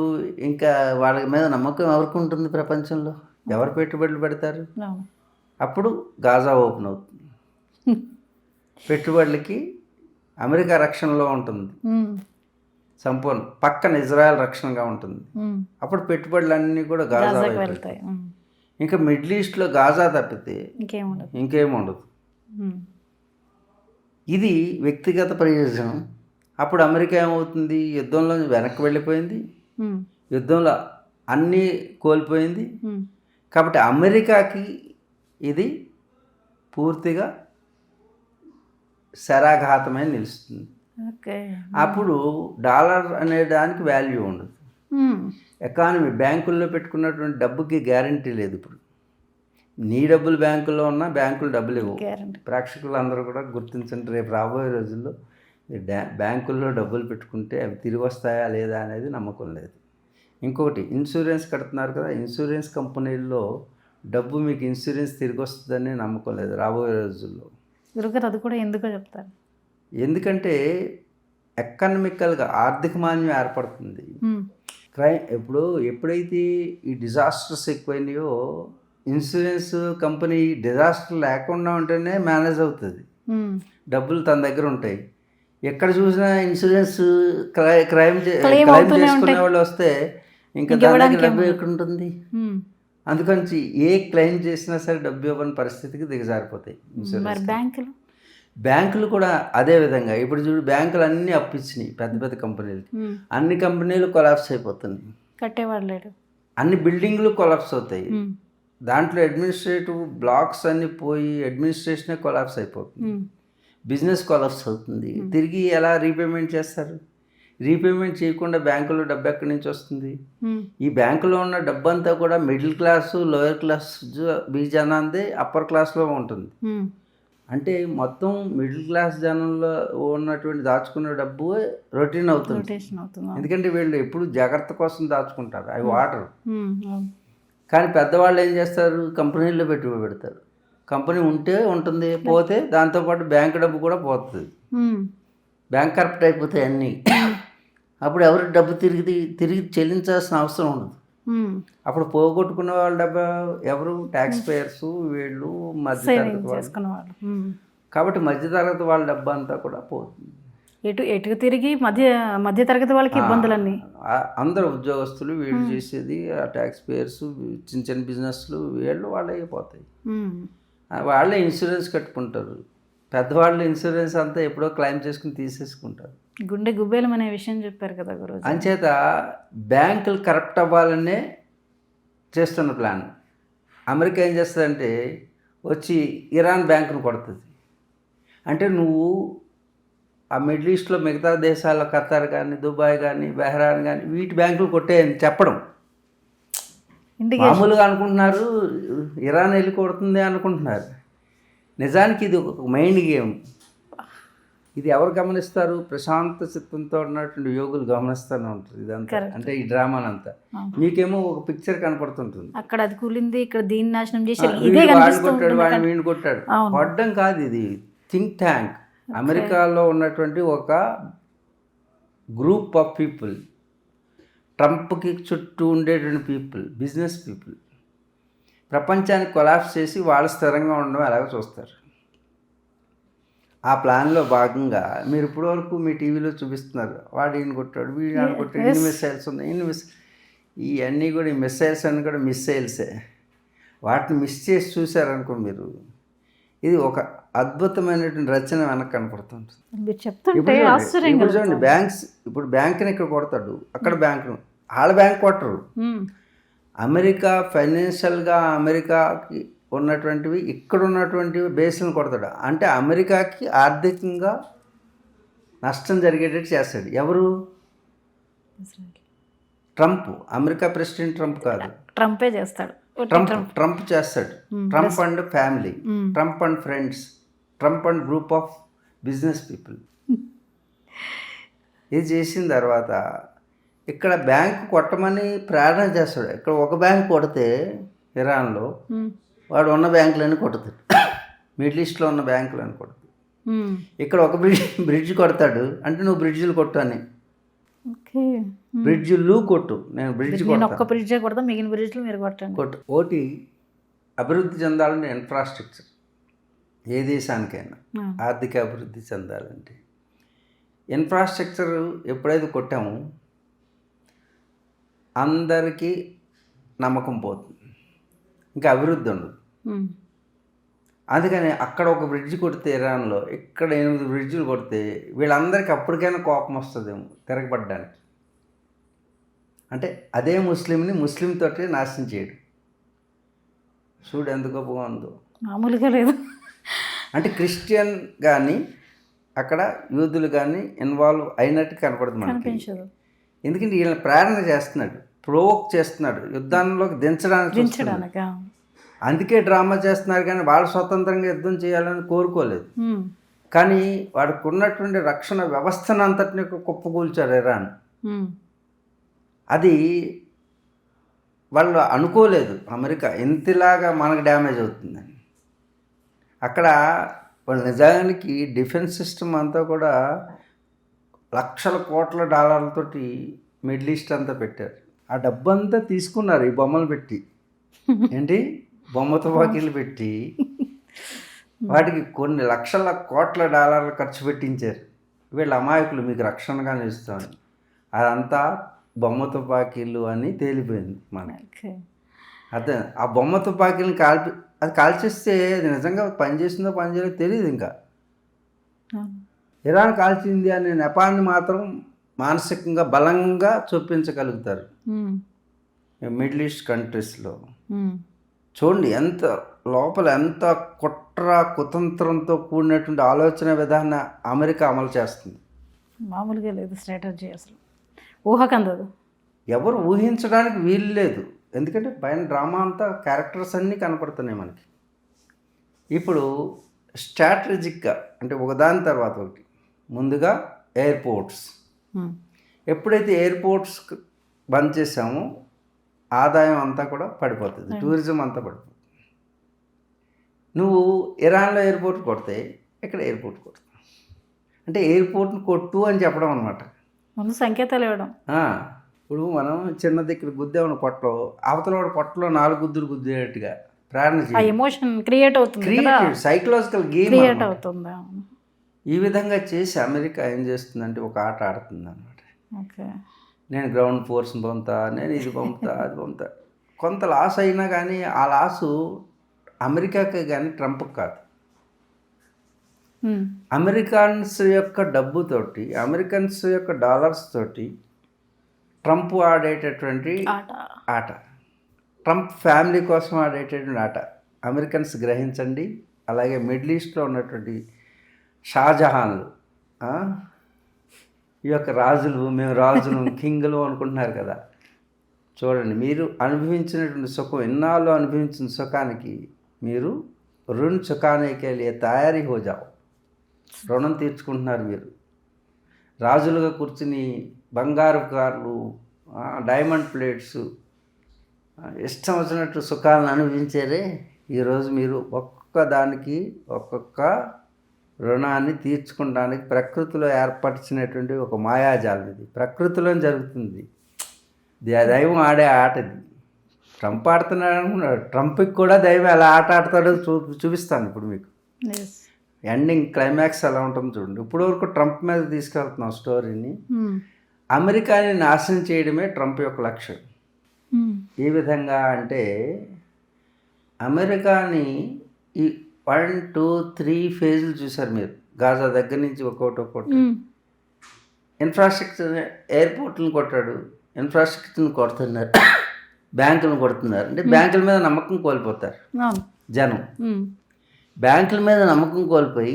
ఇంకా వాళ్ళ మీద నమ్మకం ఎవరికి ఉంటుంది? ప్రపంచంలో ఎవరు పెట్టుబడులు పెడతారు? అప్పుడు గాజా ఓపెన్ అవుతుంది. పెట్టుబడులకి అమెరికా రక్షణలో ఉంటుంది, సంపూర్ణ పక్కన ఇజ్రాయెల్ రక్షణగా ఉంటుంది. అప్పుడు పెట్టుబడులన్నీ కూడా గాజా వెళ్తాయి. ఇంకా మిడిల్ ఈస్ట్లో గాజా తప్పితే ఇంకేముండదు. ఇది వ్యక్తిగత ప్రయోజనం. అప్పుడు అమెరికా ఏమవుతుంది? యుద్ధంలో వెనక్కి వెళ్ళిపోయింది, యుద్ధంలో అన్నీ కోల్పోయింది. కాబట్టి అమెరికాకి ఇది పూర్తిగా శరాఘాతమై నిలుస్తుంది. అప్పుడు డాలర్ అనే దానికి వాల్యూ ఉండదు. ఎకానమీ బ్యాంకుల్లో పెట్టుకున్నటువంటి డబ్బుకి గ్యారంటీ లేదు. ఇప్పుడు నీ డబ్బులు బ్యాంకుల్లో ఉన్నా బ్యాంకులు డబ్బులు ఇవ్వవు. గ్యారంటీ. ప్రేక్షకులు అందరూ కూడా గుర్తించండి, రేపు రాబోయే రోజుల్లో బ్యాంకుల్లో డబ్బులు పెట్టుకుంటే అవి తిరిగి వస్తాయా లేదా అనేది నమ్మకం లేదు. ఇంకొకటి, ఇన్సూరెన్స్ కడుతున్నారు కదా, ఇన్సూరెన్స్ కంపెనీల్లో డబ్బు మీకు ఇన్సూరెన్స్ తిరిగి వస్తుందని నమ్మకం లేదు రాబోయే రోజుల్లో. గురుగారు అది కూడా ఎందుకో చెప్తారు? ఎందుకంటే ఎకనామికల్గా ఆర్థిక మాన్యం ఏర్పడుతుంది. ఎప్పుడైతే ఈ డిజాస్టర్స్ ఎక్కువైనాయో ఇన్సూరెన్స్ కంపెనీ డిజాస్టర్ లేకుండా ఉంటేనే మేనేజ్ అవుతుంది, డబ్బులు తన దగ్గర ఉంటాయి. ఎక్కడ చూసినా ఇన్సూరెన్స్ క్లెయిమ్ చేసుకునే వాళ్ళు వస్తే ఇంకా దాని దగ్గర డబ్బు ఎక్కడ ఉంటుంది. అందుకని ఏ క్లెయిమ్ చేసినా సరే డబ్బు ఇవ్వని పరిస్థితికి దిగజారిపోతాయి ఇన్సూరెన్స్. బ్యాంకులు కూడా అదే విధంగా. ఇప్పుడు చూడు, బ్యాంకులు అన్నీ అప్పిచ్చినాయి పెద్ద పెద్ద కంపెనీలకి, అన్ని కంపెనీలు కొలాప్స్ అయిపోతున్నాయి, కట్టేవాడు లేడు, అన్ని బిల్డింగ్లు కొలాప్స్ అవుతాయి, దాంట్లో అడ్మినిస్ట్రేటివ్ బ్లాక్స్ అన్ని పోయి అడ్మినిస్ట్రేషనే కొలాప్స్ అయిపోతుంది, బిజినెస్ కొలాప్స్ అవుతుంది. తిరిగి ఎలా రీపేమెంట్ చేస్తారు? రీపేమెంట్ చేయకుండా బ్యాంకులో డబ్బు ఎక్కడి నుంచి వస్తుంది? ఈ బ్యాంకులో ఉన్న డబ్బు అంతా కూడా మిడిల్ క్లాసు, లోయర్ క్లాస్ జనాందే అప్పర్ క్లాస్లో ఉంటుంది. అంటే మొత్తం మిడిల్ క్లాస్ జనంలో ఉన్నటువంటి దాచుకున్న డబ్బు రొటీన్ అవుతుంది. ఎందుకంటే వీళ్ళు ఎప్పుడు జాగ్రత్త కోసం దాచుకుంటారు, అవి వాటర్. కానీ పెద్దవాళ్ళు ఏం చేస్తారు? కంపెనీల్లో పెడతారు. కంపెనీ ఉంటే ఉంటుంది, పోతే దాంతోపాటు బ్యాంక్ డబ్బు కూడా పోతుంది, బ్యాంక్ కరప్ట్ అయిపోతాయి అన్నీ. అప్పుడు ఎవరు డబ్బు తిరిగి చెల్లించాల్సిన అవసరం ఉండదు. అప్పుడు పోగొట్టుకున్న వాళ్ళ డబ్బు ఎవరు? ట్యాక్స్ పేయర్స్, వీళ్ళు మధ్యతరగతి వాళ్ళు. కాబట్టి మధ్యతరగతి వాళ్ళ డబ్బు అంతా కూడా పోతుంది. ఎటు తిరిగి మధ్యతరగతి వాళ్ళకి ఇబ్బందులన్నీ. అందరు ఉద్యోగస్తులు వీళ్ళు చేసేది, ఆ ట్యాక్స్ పేయర్స్, చిన్న చిన్న బిజినెస్లు, వాళ్ళే పోతాయి. వాళ్ళే ఇన్సూరెన్స్ కట్టుకుంటారు. పెద్దవాళ్ళు ఇన్సూరెన్స్ అంతా ఎప్పుడో క్లెయిమ్ చేసుకుని తీసేసుకుంటారు. గుండె గుబ్బేలం అనే విషయం చెప్పారు కదా గురుజీ. అంచేత బ్యాంకులు కరప్ట్ అవ్వాలనే చేస్తున్న ప్లాన్. అమెరికా ఏం చేస్తుందంటే వచ్చి ఇరాన్ బ్యాంకును కొడుతుంది. అంటే నువ్వు ఆ మిడిల్ ఈస్ట్లో మిగతా దేశాల ఖతార్ కానీ, దుబాయ్ కానీ, బెహ్రాన్ కానీ వీటి బ్యాంకులు కొట్టేయని చెప్పడం. మామూలుగా అనుకుంటున్నారు ఇరాన్ వెళ్ళి కొడుతుంది అనుకుంటున్నారు. నిజానికి ఇది ఒక మైండ్ గేమ్. ఇది ఎవరు గమనిస్తారు? ప్రశాంత చిత్తంతో ఉన్నటువంటి యోగులు గమనిస్తూనే ఉంటారు ఇదంతా. అంటే ఈ డ్రామానంతా మీకేమో ఒక పిక్చర్ కనపడుతుంటుంది, అక్కడ అది కూలింది, ఇక్కడ దీన్ని నాశనం చేసి వాడిని కొట్టాడు, వాడిని వీడిని కొట్టాడు. కొట్టడం కాదు, ఇది థింక్ ట్యాంక్. అమెరికాలో ఉన్నటువంటి ఒక గ్రూప్ ఆఫ్ పీపుల్, ట్రంప్కి చుట్టూ ఉండేటువంటి పీపుల్, బిజినెస్ పీపుల్, ప్రపంచాన్ని కొలాప్స్ చేసి వాళ్ళు స్థిరంగా ఉండడం ఎలాగో చూస్తారు. ఆ ప్లాన్లో భాగంగా మీరు ఇప్పటివరకు మీ టీవీలో చూపిస్తున్నారు, వాడు ఈయన కొట్టాడు, వీడు ఆయన కొట్టాడు, ఇన్ని మిస్సైల్స్ ఉన్నాయి, ఇవన్నీ కూడా ఈ మిస్సైల్స్ అన్నీ కూడా మిస్సైల్సే. వాటిని మిస్ చేసి చూసారనుకో మీరు, ఇది ఒక అద్భుతమైనటువంటి రచన వెనక్కి కనపడుతుంటుంది. ఇప్పుడు చూడండి, ఇప్పుడు బ్యాంక్ని ఇక్కడ కొడతాడు, అక్కడ బ్యాంకును, వాళ్ళ బ్యాంక్ కొట్టరు. అమెరికా ఫైనాన్షియల్గా అమెరికాకి ఉన్నటువంటివి ఇక్కడ ఉన్నటువంటివి బేస్లను కొడతాడు. అంటే అమెరికాకి ఆర్థికంగా నష్టం జరిగేటట్టు చేస్తాడు. ఎవరు? ట్రంప్. అమెరికా ప్రెసిడెంట్ ట్రంప్ కాదు, ట్రంపే చేస్తాడు. ట్రంప్ చేస్తాడు. Trump and family, Trump and friends, Trump and group of business people. ఇది చేసిన తర్వాత ఇక్కడ బ్యాంకు కొట్టమని ప్రేరణ చేస్తాడు. ఇక్కడ ఒక బ్యాంక్ కొడితే ఇరాన్లో వాడు ఉన్న బ్యాంకులన్నీ కొడతాడు, మిడిల్ ఈస్ట్లో ఉన్న బ్యాంకులని కొడతాడు. ఇక్కడ ఒక బ్రిడ్జ్ కొడతాడు, అంటే నువ్వు బ్రిడ్జిలు కొట్టు అని. బ్రిడ్జిలు కొట్టు, నేను బ్రిడ్జ్ కొడతా, మిగిలిన బ్రిడ్జ్లు మీరు కొట్టు. ఒకటి అభివృద్ధి చెందాలంటే ఇన్ఫ్రాస్ట్రక్చర్, ఏ దేశానికైనా ఆర్థిక అభివృద్ధి చెందాలంటే ఇన్ఫ్రాస్ట్రక్చర్ ఎప్పుడైతే కొట్టామో అందరికీ నమ్మకం పోతుంది, ఇంకా అభివృద్ధి ఉండదు. అందుకని అక్కడ ఒక బ్రిడ్జ్ కొడితే ఇరాన్లో, ఇక్కడ 8 బ్రిడ్జిలు కొడితే వీళ్ళందరికీ అప్పటికైనా కోపం వస్తుందేమో తిరగబడ్డానికి. అంటే అదే ముస్లిం తోటి నాశనం చేయడు. చూడు ఎంత గొప్పగా ఉందో, మామూలుగా లేదు. అంటే క్రిస్టియన్ కానీ అక్కడ యూదులు కానీ ఇన్వాల్వ్ అయినట్టు కనపడదు మనకి. ఎందుకంటే వీళ్ళని ప్రేరణ చేస్తున్నాడు, ప్రొవోక్ చేస్తున్నాడు, యుద్ధాల్లోకి దించడానికి. అందుకే డ్రామా చేస్తున్నారు, కానీ వాళ్ళు స్వతంత్రంగా యుద్ధం చేయాలని కోరుకోలేదు. కానీ వాడికి ఉన్నటువంటి రక్షణ వ్యవస్థను అంతటిని కుప్పకూల్చారు ఇరాన్. అది వాళ్ళు అనుకోలేదు అమెరికా ఇంతలాగా మనకు డ్యామేజ్ అవుతుందని. అక్కడ వాళ్ళు నిజానికి డిఫెన్స్ సిస్టమ్ అంతా కూడా లక్షల కోట్ల డాలర్లతోటి మిడిల్ ఈస్ట్ అంతా పెట్టారు. ఆ డబ్బు అంతా తీసుకున్నారు ఈ బొమ్మలు పెట్టి, ఏంటి బొమ్మ తుపాకీలు పెట్టి వాటికి కొన్ని లక్షల కోట్ల డాలర్లు ఖర్చు పెట్టించారు. వీళ్ళ అమాయకులు మీకు రక్షణగానే ఇస్తామని. అదంతా బొమ్మ తుపాకీలు అని తేలిపోయింది మనకి. అదే ఆ బొమ్మ తుపాకీలను అది కాల్చేస్తే అది నిజంగా పనిచేసిందో పనిచేయదో తెలియదు. ఇంకా ఇరాన్ కాల్చింది అనే నెపాన్ని మాత్రం మానసికంగా బలంగా చొప్పించగలుగుతారు మిడిల్ ఈస్ట్ కంట్రీస్లో. చూడండి ఎంత లోపల ఎంత కుట్ర కుతంత్రంతో కూడినటువంటి ఆలోచన విధానం అమెరికా అమలు చేస్తుంది. మామూలుగా లేదు స్ట్రాటజీ, అసలు ఊహకందదు, ఎవరు ఊహించడానికి వీలు లేదు. ఎందుకంటే పైన డ్రామా అంతా క్యారెక్టర్స్ అన్నీ కనపడుతున్నాయి మనకి. ఇప్పుడు స్ట్రాటజిక్గా అంటే ఒకదాని తర్వాత ఒకటి, ముందుగా ఎయిర్పోర్ట్స్. ఎప్పుడైతే ఎయిర్పోర్ట్స్ బంద్ చేసామో ఆదాయం అంతా కూడా పడిపోతుంది, టూరిజం అంతా పడిపోతుంది. నువ్వు ఇరాన్లో ఎయిర్పోర్ట్ కొడితే ఇక్కడ ఎయిర్పోర్ట్ కొడతావు అంటే ఎయిర్పోర్ట్ని కొట్టు అని చెప్పడం అనమాట, ముందు సంకేతాలు ఇవ్వడం. ఇప్పుడు మనం చిన్నది ఇక్కడ గుద్దేమన్న పొట్టలో, అవతల వాడు పొట్టలో 4 గుద్దులు గుద్దేటట్టుగా ప్రేరణ చేయాలి. ఎమోషన్ క్రియేట్ అవుతుంది, సైకలాజికల్ గేమ్ క్రియేట్ అవుతుంది. ఈ విధంగా చేసి అమెరికా ఏం చేస్తుందంటే ఒక ఆట ఆడుతుంది అనమాట. నేను గ్రౌండ్ ఫోర్స్ని పంపుతా, నేను ఇది పంపుతా, అది పంపుతా. కొంత లాస్ అయినా కానీ ఆ లాసు అమెరికాకే కానీ ట్రంప్కి కాదు. అమెరికన్స్ యొక్క డబ్బుతోటి, అమెరికన్స్ యొక్క డాలర్స్ తోటి ట్రంప్ ఆడేటటువంటి ఆట, ట్రంప్ ఫ్యామిలీ కోసం ఆడేటటువంటి ఆట అమెరికన్స్ గ్రహించండి. అలాగే మిడిల్ ఈస్ట్లో ఉన్నటువంటి షాజహాన్లు, ఈ యొక్క రాజులు, మేము రాజులు కింగ్లు అనుకుంటున్నారు కదా. చూడండి, మీరు అనుభవించినటువంటి సుఖం, ఎన్నాళ్ళు అనుభవించిన సుఖానికి మీరు రుణ్ చుకానేకే లియే తయారీ హో జాओ, రుణం తీర్చుకుంటున్నారు. మీరు రాజులుగా కూర్చుని బంగారు కార్లు, డైమండ్ ప్లేట్స్, ఇష్టం వచ్చినట్టు సుఖాలను అనుభవించారే. ఈరోజు మీరు ఒక్కొక్క దానికి ఒక్కొక్క రుణాన్ని తీర్చుకోవడానికి ప్రకృతిలో ఏర్పరిచినటువంటి ఒక మాయాజాలం. ఇది ప్రకృతిలో జరుగుతుంది, దైవం ఆడే ఆట ఇది. ట్రంప్ ఆడుతున్నాడు అనుకున్నాడు, ట్రంప్కి కూడా దైవం ఎలా ఆట ఆడతాడో చూపిస్తాను ఇప్పుడు మీకు. ఎండింగ్ క్లైమాక్స్ ఎలా ఉంటుందో చూడండి. ఇప్పుడు వరకు ట్రంప్ మీద తీసుకెళ్తున్నాం స్టోరీని. అమెరికాని నాశనం చేయడమే ట్రంప్ యొక్క లక్ష్యం. ఏ విధంగా అంటే అమెరికాని ఈ 1, 2, 3 ఫేజులు చూసారు మీరు. గాజా దగ్గర నుంచి ఒక్కొక్కటి ఇన్ఫ్రాస్ట్రక్చర్, ఎయిర్పోర్ట్లను కొట్టాడు, ఇన్ఫ్రాస్ట్రక్చర్ని కొడుతున్నారు, బ్యాంకులను కొడుతున్నారు. అంటే బ్యాంకుల మీద నమ్మకం కోల్పోతారు జనం. బ్యాంకుల మీద నమ్మకం కోల్పోయి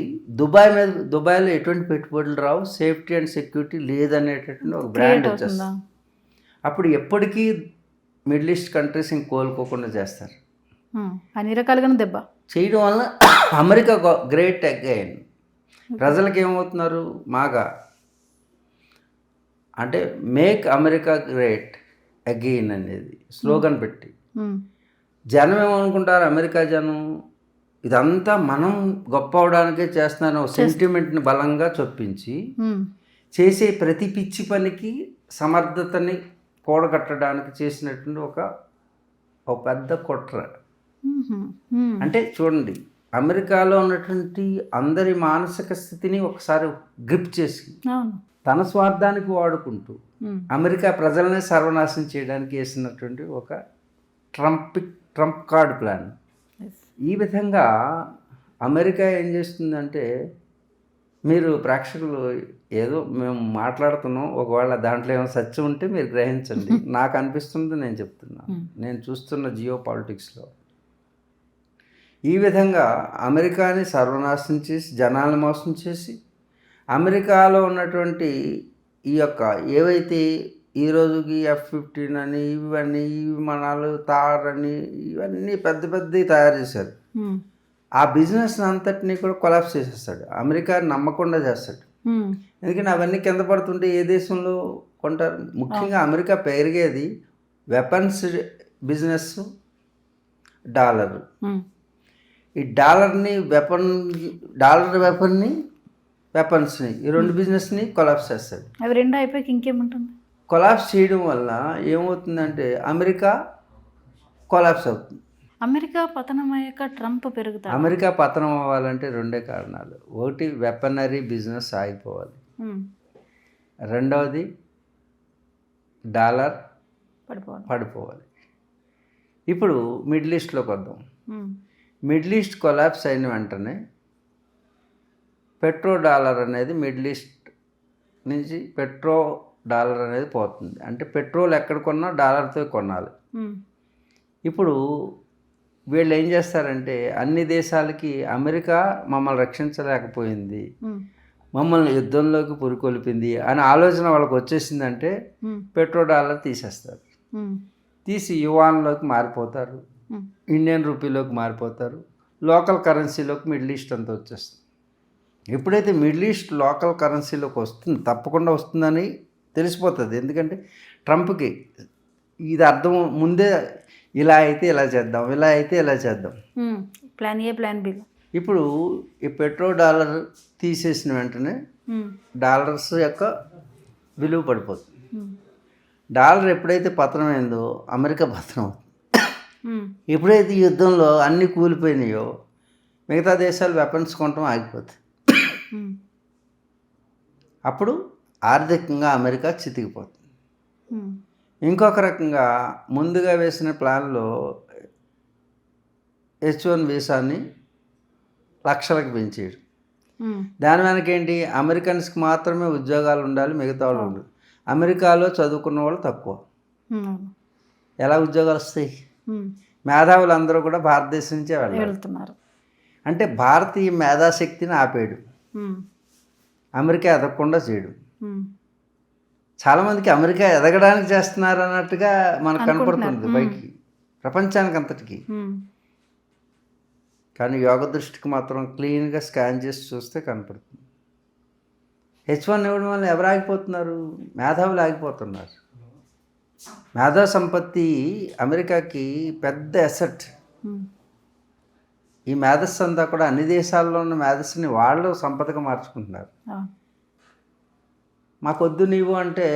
దుబాయ్లో ఎటువంటి పెట్టుబడులు రావు, సేఫ్టీ అండ్ సెక్యూరిటీ లేదనేటటువంటి ఒక బ్రాండ్ వచ్చేస్తుంది. అప్పుడు ఎప్పటికీ మిడిల్ ఈస్ట్ కంట్రీస్ ఇంక కోలుకోకుండా చేస్తారు. అన్ని రకాలుగా దెబ్బ చేయడం వల్ల అమెరికా గ్రేట్ అగైన్. ప్రజలకు ఏమవుతున్నారు, మాగా అంటే మేక్ అమెరికా గ్రేట్ అగైన్ అనేది స్లోగన్ పెట్టి జనం ఏమనుకుంటారు, అమెరికా జనం ఇదంతా మనం గొప్ప అవడానికే చేస్తున్నాను సెంటిమెంట్ని బలంగా చొప్పించి చేసే ప్రతి పిచ్చి పనికి సమర్థతని కూడగట్టడానికి చేసినటువంటి ఒక పెద్ద కుట్ర. అంటే చూడండి, అమెరికాలో ఉన్నటువంటి అందరి మానసిక స్థితిని ఒకసారి గ్రిప్ చేసి తన స్వార్థానికి వాడుకుంటూ అమెరికా ప్రజలనే సర్వనాశనం చేయడానికి వేసినటువంటి ఒక ట్రంప్ కార్డ్ ప్లాన్. ఈ విధంగా అమెరికా ఏం చేస్తుందంటే, మీరు ప్రేక్షకులు ఏదో మేము మాట్లాడుతున్నాం, ఒకవేళ దాంట్లో ఏమైనా సత్యం ఉంటే మీరు గ్రహించండి. నాకు అనిపిస్తుంది, నేను చెప్తున్నాను, నేను చూస్తున్న జియో పాలిటిక్స్లో. ఈ విధంగా అమెరికాని సర్వనాశనం చేసి, జనాలను మోసం చేసి, అమెరికాలో ఉన్నటువంటి ఈ యొక్క ఏవైతే ఈ రోజుకి F-15 అని ఇవన్నీ ఈ విమానాలు తార్ అని ఇవన్నీ పెద్ద పెద్దవి తయారు చేశారు. ఆ బిజినెస్ అంతటినీ కూడా కొలాప్స్ చేసేస్తాడు. అమెరికా నమ్మకుండా చేస్తాడు. ఎందుకంటే అవన్నీ కింద పడుతుంటే ఏ దేశంలో కొంటారు? ముఖ్యంగా అమెరికా పెరిగేది వెపన్స్ బిజినెస్, డాలర్. ఈ డాలర్ని వెపన్స్ని ఈ రెండు బిజినెస్ని కొలాప్స్ చేస్తాడు. అవి రెండు అయిపోయి ఇంకేముంటుంది? కొలాప్స్ చేయడం వల్ల ఏమవుతుందంటే అమెరికా కొలాప్స్ అవుతుంది. అమెరికా పతనం అయ్యాక ట్రంప్ పెరుగుతాడు. అమెరికా పతనం అవ్వాలంటే రెండే కారణాలు. ఒకటి, వెపనరీ బిజినెస్ ఆగిపోవాలి. రెండవది, డాలర్ పడిపోవాలి. ఇప్పుడు మిడిల్ ఈస్ట్లోకి వద్దాం. మిడిల్ ఈస్ట్ కొలాప్స్ అయిన వెంటనే పెట్రో డాలర్ అనేది మిడిల్ ఈస్ట్ నుంచి డాలర్ అనేది పోతుంది. అంటే పెట్రోల్ ఎక్కడ కొన్నా డాలర్తో కొనాలి. ఇప్పుడు వీళ్ళు ఏం చేస్తారంటే అన్ని దేశాలకి అమెరికా మమ్మల్ని రక్షించలేకపోయింది, మమ్మల్ని యుద్ధంలోకి పురికొల్పింది అని ఆలోచన వాళ్ళకి వచ్చేసిందంటే పెట్రో డాలర్ తీసేస్తారు. తీసి యువాన్లోకి మారిపోతారు, ఇండియన్ రూపీలోకి మారిపోతారు, లోకల్ కరెన్సీలోకి మిడిల్ ఈస్ట్ అంతా వచ్చేస్తుంది. ఎప్పుడైతే మిడిల్ ఈస్ట్ లోకల్ కరెన్సీలోకి వస్తుంది, తప్పకుండా వస్తుందని తెలిసిపోతుంది. ఎందుకంటే ట్రంప్కి ఇది అర్థం ముందే, ఇలా అయితే ఇలా చేద్దాం, ఇలా అయితే ఇలా చేద్దాం, ప్లాన్ ఏ ప్లాన్ బి. ఇప్పుడు ఈ పెట్రో డాలర్ తీసేసిన వెంటనే డాలర్స్ యొక్క విలువ పడిపోతుంది. డాలర్ ఎప్పుడైతే పతనమైందో అమెరికా పతనం అవుతుంది. ఎప్పుడైతే ఈ యుద్ధంలో అన్నీ కూలిపోయినాయో మిగతా దేశాలు వెపన్స్ కొనడం ఆగిపోతాయి. అప్పుడు ఆర్థికంగా అమెరికా చితికిపోతుంది. ఇంకొక రకంగా ముందుగా వేసిన ప్లాన్లో H-1 వీసాని లక్షలకు పెంచేయడం. దాని వెనకేంటి, అమెరికన్స్కి మాత్రమే ఉద్యోగాలు ఉండాలి, మిగతా వాళ్ళు ఉండదు. అమెరికాలో చదువుకున్న వాళ్ళు తక్కువ, ఎలా ఉద్యోగాలు వస్తాయి? మేధావులు అందరూ కూడా భారతదేశం నుంచే వెళ్తున్నారు. అంటే భారతీయ మేధాశక్తిని ఆపేయడం, అమెరికా ఎదగకుండా చేయడం. చాలామందికి అమెరికా ఎదగడానికి చేస్తున్నారు అన్నట్టుగా మనకు కనపడుతుంది పైకి, ప్రపంచానికి అంతటికి. కానీ యోగ దృష్టికి మాత్రం క్లీన్గా స్కాన్ చేసి చూస్తే కనపడుతుంది. H-1 ఇవ్వడం వల్ల ఎవరు ఆగిపోతున్నారు? మేధావులు ఆగిపోతున్నారు. మేధా సంపత్తి అమెరికాకి పెద్ద అసెట్. ఈ మేధస్సు అంతా కూడా అన్ని దేశాల్లో ఉన్న మేధస్సుని వాళ్ళు సంపదగా మార్చుకుంటున్నారు. మాకొద్దు నీవు అంటే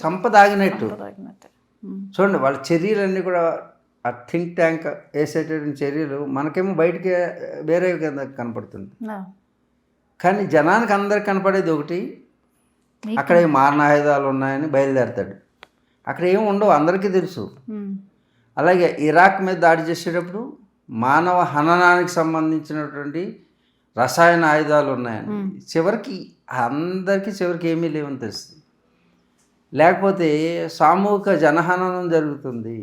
సంపద ఆగినట్టు. చూడండి, వాళ్ళ చర్యలన్నీ కూడా ఆ థింక్ ట్యాంక్ వేసేటటువంటి చర్యలు మనకేమో బయటికి వేరే కనపడుతుంది. కానీ జనానికి అందరికి కనపడేది ఒకటి, అక్కడ మారణాయుధాలు ఉన్నాయని బయలుదేరతాడు. అక్కడ ఏమి ఉండవు, అందరికీ తెలుసు. అలాగే ఇరాక్ మీద దాడి చేసేటప్పుడు మానవ హననానికి సంబంధించినటువంటి రసాయన ఆయుధాలు ఉన్నాయని చివరికి చివరికి ఏమీ లేవని తెలుస్తుంది. లేకపోతే సామూహిక జనహననం జరుగుతుంది,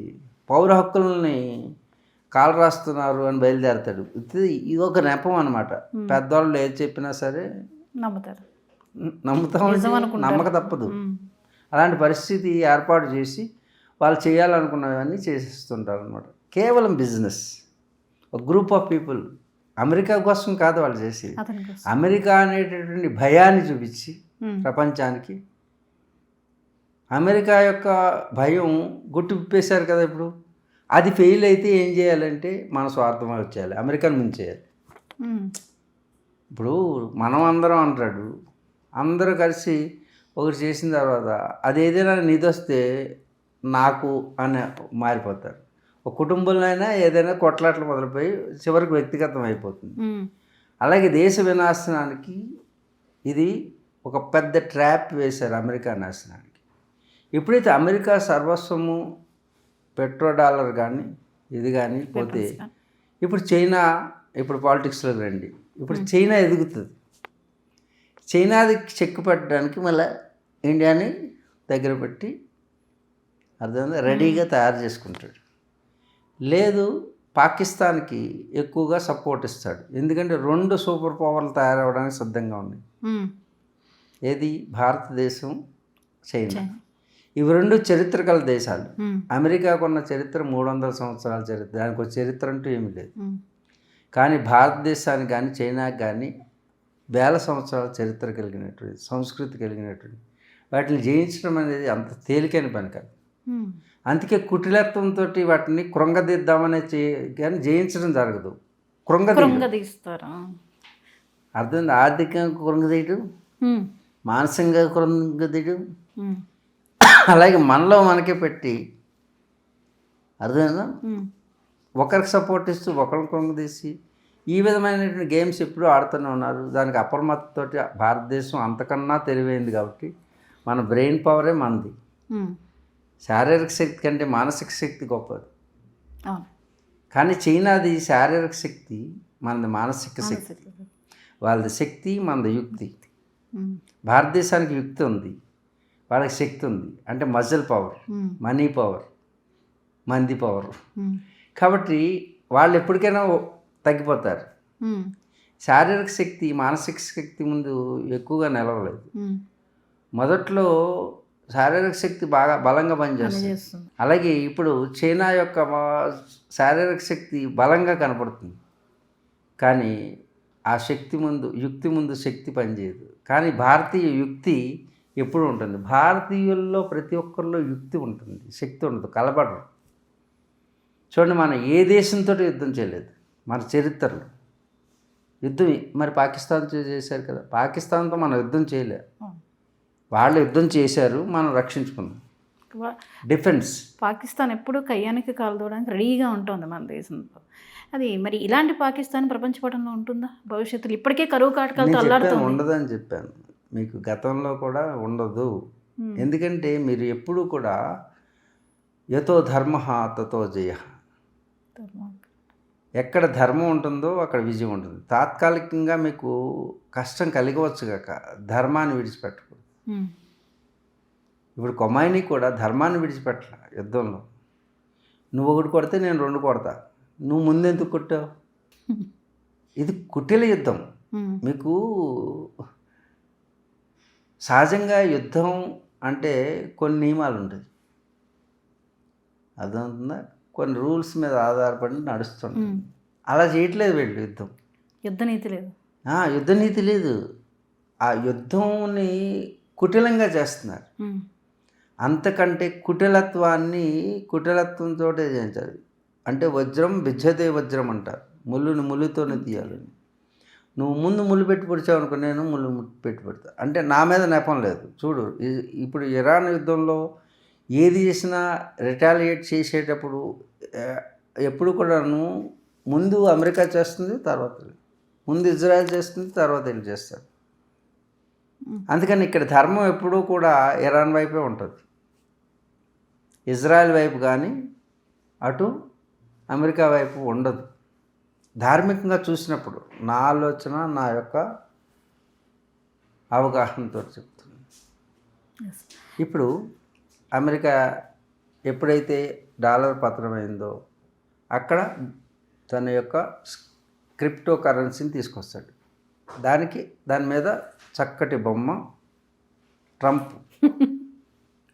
పౌర హక్కులని కాలరాస్తున్నారు అని బయలుదేరతాడు. ఇది ఒక నెపం అనమాట. పెద్దవాళ్ళు ఏది చెప్పినా సరే నమ్ముతాం, నమ్మక తప్పదు. అలాంటి పరిస్థితి ఏర్పాటు చేసి వాళ్ళు చేయాలనుకున్నవన్నీ చేసేస్తుంటారు అనమాట. కేవలం బిజినెస్, ఒక గ్రూప్ ఆఫ్ పీపుల్. అమెరికా కోసం కాదు వాళ్ళు చేసేది, అమెరికా అనేటటువంటి భయాన్ని చూపించి ప్రపంచానికి. అమెరికా యొక్క భయం గుట్టు విప్పేశారు కదా. ఇప్పుడు అది ఫెయిల్ అయితే ఏం చేయాలంటే మన స్వార్థమై వచ్చేయాలి, అమెరికాను ముంచేయాలి. ఇప్పుడు మనం అందరం అంటాడు, అందరూ కలిసి ఒకటి చేసిన తర్వాత అది ఏదైనా నిధి వస్తే నాకు అని మారిపోతారు. ఒక కుటుంబంలో అయినా ఏదైనా కొట్లాట్లు మొదలుపోయి చివరికి వ్యక్తిగతం అయిపోతుంది. అలాగే దేశ వినాశనానికి ఇది ఒక పెద్ద ట్రాప్ వేశారు అమెరికా నాశనానికి. ఎప్పుడైతే అమెరికా సర్వస్వము పెట్రో డాలర్ కానీ ఇది కానీ పోతే, ఇప్పుడు చైనా, ఇప్పుడు పాలిటిక్స్లోకి రండి, ఇప్పుడు చైనా ఎదుగుతుంది. చైనాది చెక్కు పెట్టడానికి మళ్ళీ ఇండియాని దగ్గర పెట్టి అర్థమైందా, రెడీగా తయారు చేసుకుంటాడు. లేదు, పాకిస్తాన్కి ఎక్కువగా సపోర్ట్ ఇస్తాడు. ఎందుకంటే 2 సూపర్ పవర్లు తయారవడానికి సిద్ధంగా ఉన్నాయి. ఏది? భారతదేశం, చైనా. ఇవి రెండు చరిత్ర గల దేశాలు. ఉమ్, అమెరికాకున్న చరిత్ర 300 సంవత్సరాల చరిత్ర, దానికి ఒక చరిత్ర అంటూ ఏమీ లేదు. ఉమ్, కానీ భారతదేశానికి కానీ చైనాకి కానీ వేల సంవత్సరాల చరిత్ర కలిగినటువంటి, సంస్కృతి కలిగినటువంటి వాటిని జయించడం అనేది అంత తేలికైన పని కాదు. ఉమ్. అందుకే కుటిలత్వంతో వాటిని కృంగదిద్దామనే కానీ జయించడం జరగదు. కృంగదీయడం కృంగదీస్తారా? అర్థం. ఆర్థికంగా కృంగదీయడం, ఉమ్, మానసికంగా కృంగదీయడం, ఉమ్, అలాగే మనలో మనకే పెట్టి, అర్థమైందా, ఉమ్, ఒకరికి సపోర్ట్ ఇస్తూ ఒకరిని కృంగదీసి ఈ విధమైనటువంటి గేమ్స్ ఎప్పుడూ ఆడుతూనే ఉన్నారు. దానికి అప్రమత్తతోటి భారతదేశం అంతకన్నా తెలివైంది కాబట్టి మన బ్రెయిన్ పవరే మనది. ఉమ్. శారీరక శక్తి కంటే మానసిక శక్తి గొప్పది. అవును. కానీ చైనాది శారీరక శక్తి, మనది మానసిక శక్తి. వాళ్ళది శక్తి, మనది యుక్తి. ఉమ్, భారతదేశానికి యుక్తి ఉంది, వాళ్ళకి శక్తి ఉంది. అంటే మజిల్ పవర్, ఉమ్, మనీ పవర్, మంది పవర్. ఉమ్, కాబట్టి వాళ్ళు ఎప్పటికైనా తగ్గిపోతారు. ఉమ్, శారీరక శక్తి మానసిక శక్తి ముందు ఎక్కువగా నిలవలేదు. ఉమ్. మొదట్లో శారీరక శక్తి బాగా బలంగా పనిచేస్తుంది. చేస్తుంది. అలాగే ఇప్పుడు చైనా యొక్క శారీరక శక్తి బలంగా కనపడుతుంది, కానీ ఆ శక్తి ముందు, యుక్తి ముందు శక్తి పనిచేయదు. కానీ భారతీయ యుక్తి ఎప్పుడు ఉంటుంది. భారతీయుల్లో ప్రతి ఒక్కరిలో యుక్తి ఉంటుంది, శక్తి ఉండదు, కలబడరు. చూడండి, మనం ఏ దేశంతో యుద్ధం చేయలేదు మన చరిత్రలో. యుద్ధం మరి పాకిస్తాన్తో చేశారు కదా, పాకిస్తాన్తో మనం యుద్ధం చేయలే, వాళ్ళు యుద్ధం చేశారు, మనం రక్షించుకున్నాం. డిఫెన్స్. పాకిస్తాన్ ఎప్పుడు కయ్యానికి కాలుదోవడానికి రెడీగా ఉంటుంది మన దేశంతో. అది మరి ఇలాంటి పాకిస్తాన్ ప్రపంచపటంలో ఉంటుందా భవిష్యత్తులో? ఇప్పటికే కరువు కాటకాలతో అల్లాడుతుంది. ఉండదని చెప్పాను మీకు, గతంలో కూడా ఉండదు. ఎందుకంటే మీరు ఎప్పుడు కూడా యతో ధర్మ తతో జయ, ఎక్కడ ధర్మం ఉంటుందో అక్కడ విజయం ఉంటుంది. తాత్కాలికంగా మీకు కష్టం కలిగవచ్చు కాక ధర్మాన్ని విడిచిపెట్టకూడదు. ఇప్పుడు కొమైని కూడా ధర్మాన్ని విడిచిపెట్టల యుద్ధంలో. నువ్వు ఒకటి కొడితే నేను రెండు కొడతా, నువ్వు ముందెందుకు కొట్టావు? ఇది కుటిల యుద్ధం. మీకు సహజంగా యుద్ధం అంటే కొన్ని నియమాలు ఉంటాయి, అర్థమవుతుందా? కొన్ని రూల్స్ మీద ఆధారపడి నడుస్తుంటుంది. అలా చేయట్లేదు వీళ్ళు. యుద్ధనీతి లేదు, యుద్ధనీతి లేదు. ఆ యుద్ధంని కుటిలంగా చేస్తున్నారు. అంతకంటే కుటిలత్వంతో చేయించాలి. అంటే వజ్రం బిజ్జదే వజ్రం అంటారు, ముళ్ళుని ముళ్ళుతోనే తీయాలని. నువ్వు ముందు ముళ్ళు పెట్టి పొడిచావు అనుకో, నేను ముళ్ళు పెట్టి పెడతా. అంటే నా మీద నెపం లేదు. చూడు, ఇప్పుడు ఇరాన్ యుద్ధంలో ఏది చేసినా రిటాలియేట్ చేసేటప్పుడు ఎప్పుడు కూడాను ముందు అమెరికా చేస్తుంది, తర్వాత ముందు ఇజ్రాయెల్ చేస్తుంది, తర్వాత వీళ్ళు చేస్తారు. అందుకని ఇక్కడ ధర్మం ఎప్పుడూ కూడా ఇరాన్ వైపే ఉంటుంది, ఇజ్రాయెల్ వైపు కానీ అటు అమెరికా వైపు ఉండదు. ధార్మికంగా చూసినప్పుడు నా ఆలోచన, నా యొక్క అవగాహనతో చెప్తున్నాను. ఇప్పుడు అమెరికా ఎప్పుడైతే డాలర్ పతనమైందో అక్కడ తన యొక్క క్రిప్టో కరెన్సీని తీసుకొస్తాడు. దాని మీద చక్కటి బొమ్మ, ట్రంప్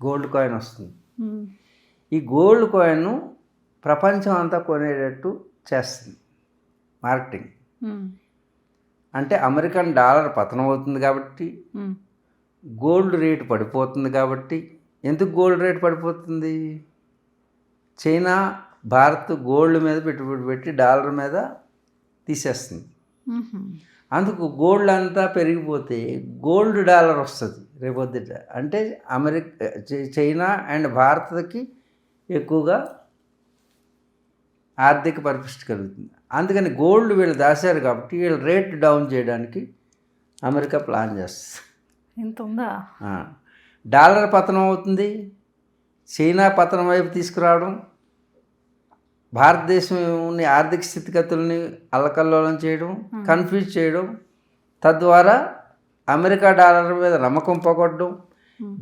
గోల్డ్ కాయిన్ వస్తుంది. ఈ గోల్డ్ కాయిన్ ప్రపంచం అంతా కొనేటట్టు చేస్తుంది మార్కెటింగ్. అంటే అమెరికన్ డాలర్ పతనం అవుతుంది కాబట్టి, గోల్డ్ రేటు పడిపోతుంది కాబట్టి. ఎందుకు గోల్డ్ రేటు పడిపోతుంది? చైనా భారత్ గోల్డ్ మీద పెట్టుబడి పెట్టి డాలర్ మీద తీసేస్తుంది. అందుకు గోల్డ్ అంతా పెరిగిపోతే గోల్డ్ డాలర్ వస్తుంది రేపొద్దుట. అంటే చైనా అండ్ భారత్కి ఎక్కువగా ఆర్థిక పరిపుష్టి కలుగుతుంది. అందుకని గోల్డ్ వీళ్ళు దాచారు కాబట్టి వీళ్ళు రేట్ డౌన్ చేయడానికి అమెరికా ప్లాన్ చేస్తుంది. ఎంత ఉందా? డాలర్ పతనం అవుతుంది, చైనా పతనం వైపు తీసుకురావడం, భారతదేశంని ఆర్థిక స్థితిగతుల్ని అల్లకల్లోలం చేయడం, కన్ఫ్యూజ్ చేయడం, తద్వారా అమెరికా డాలర్ మీద నమ్మకం పోగొట్టడం,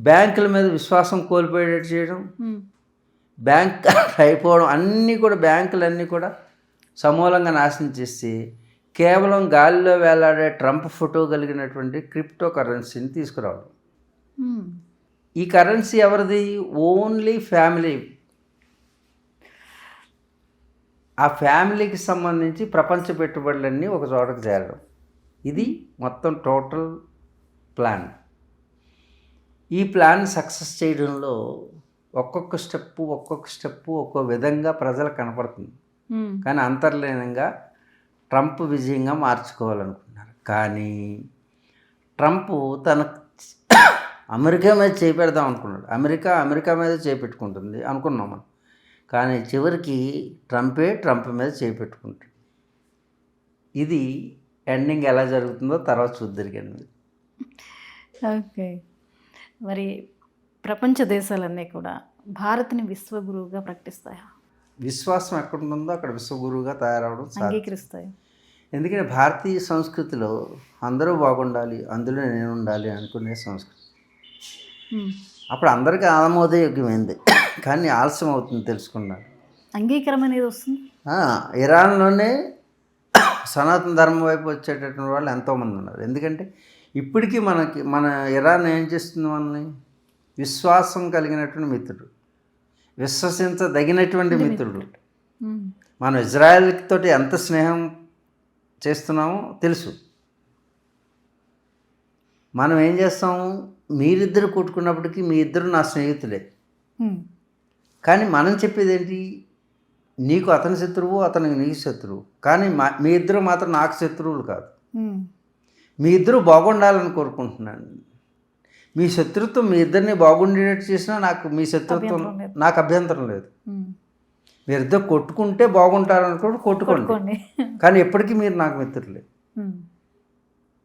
బ్యాంకుల మీద విశ్వాసం కోల్పోయేటట్టు చేయడం, బ్యాంక్ అయిపోవడం, బ్యాంకులన్నీ కూడా సమూలంగా నాశనం చేసి కేవలం గాలిలో వేలాడే ట్రంప్ ఫోటో కలిగినటువంటి క్రిప్టో కరెన్సీని తీసుకురావడం. ఈ కరెన్సీ ఎవరిది? Only family. ఆ ఫ్యామిలీకి సంబంధించి ప్రపంచ పెట్టుబడులన్నీ ఒక చోటకు చేరడం, ఇది మొత్తం టోటల్ ప్లాన్. ఈ ప్లాన్ సక్సెస్ చేయడంలో ఒక్కొక్క స్టెప్పు ఒక్కో విధంగా ప్రజలకు కనపడుతుంది. కానీ అంతర్లీనంగా ట్రంప్ విజయంగా మార్చుకోవాలనుకున్నారు. కానీ ట్రంప్ తన అమెరికా మీద చేపెడదాం అనుకున్నాడు. అమెరికా మీద చేపెట్టుకుంటుంది అనుకున్నాం మనం. కానీ చివరికి ట్రంప్ మీద చేపెట్టుకుంటాడు. ఇది ఎండింగ్ ఎలా జరుగుతుందో తర్వాత చూద్దరికండి. ఓకే. మరి ప్రపంచ దేశాలన్నీ కూడా భారత్ని విశ్వగురువుగా ప్రకటిస్తాయా? విశ్వాసం ఎక్కడ ఉందో అక్కడ విశ్వగురువుగా తయారవడం అంగీకరిస్తాయి. ఎందుకంటే భారతీయ సంస్కృతిలో అందరూ బాగుండాలి, అందులో నేను ఉండాలి అనుకునే సంస్కృతి. అప్పుడు అందరికీ ఆమోదయోగ్యమైంది, కానీ ఆలస్యం అవుతుంది తెలుసుకున్నాను. అంగీకారం అనేది వస్తుంది. ఇరాన్లోనే సనాతన ధర్మం వైపు వచ్చేటటువంటి వాళ్ళు ఎంతోమంది ఉన్నారు. ఎందుకంటే ఇప్పటికీ మన ఇరాన్ ఏం చేస్తుంది? మనల్ని విశ్వాసం కలిగినటువంటి మిత్రుడు, విశ్వసించదగినటువంటి మిత్రుడు. మనం ఇజ్రాయెల్ తోటి ఎంత స్నేహం చేస్తున్నామో తెలుసు. మనం ఏం చేస్తాము? మీరిద్దరు కొట్టుకున్నప్పటికీ మీ ఇద్దరు నా స్నేహితులే. కానీ మనం చెప్పేది ఏంటి? నీకు అతని శత్రువు, అతనికి నీకు శత్రువు. కానీ మీ ఇద్దరు మాత్రం నాకు శత్రువులు కాదు. మీ ఇద్దరు బాగుండాలని కోరుకుంటున్నాను. మీ శత్రుత్వం మీ ఇద్దరిని బాగుండేటట్టు చేసినా మీ శత్రుత్వం నాకు అభ్యంతరం లేదు. మీరిద్దరు కొట్టుకుంటే బాగుంటారనుకోండి, కొట్టుకోండి. కానీ ఎప్పటికీ మీరు నాకు మిత్రులే.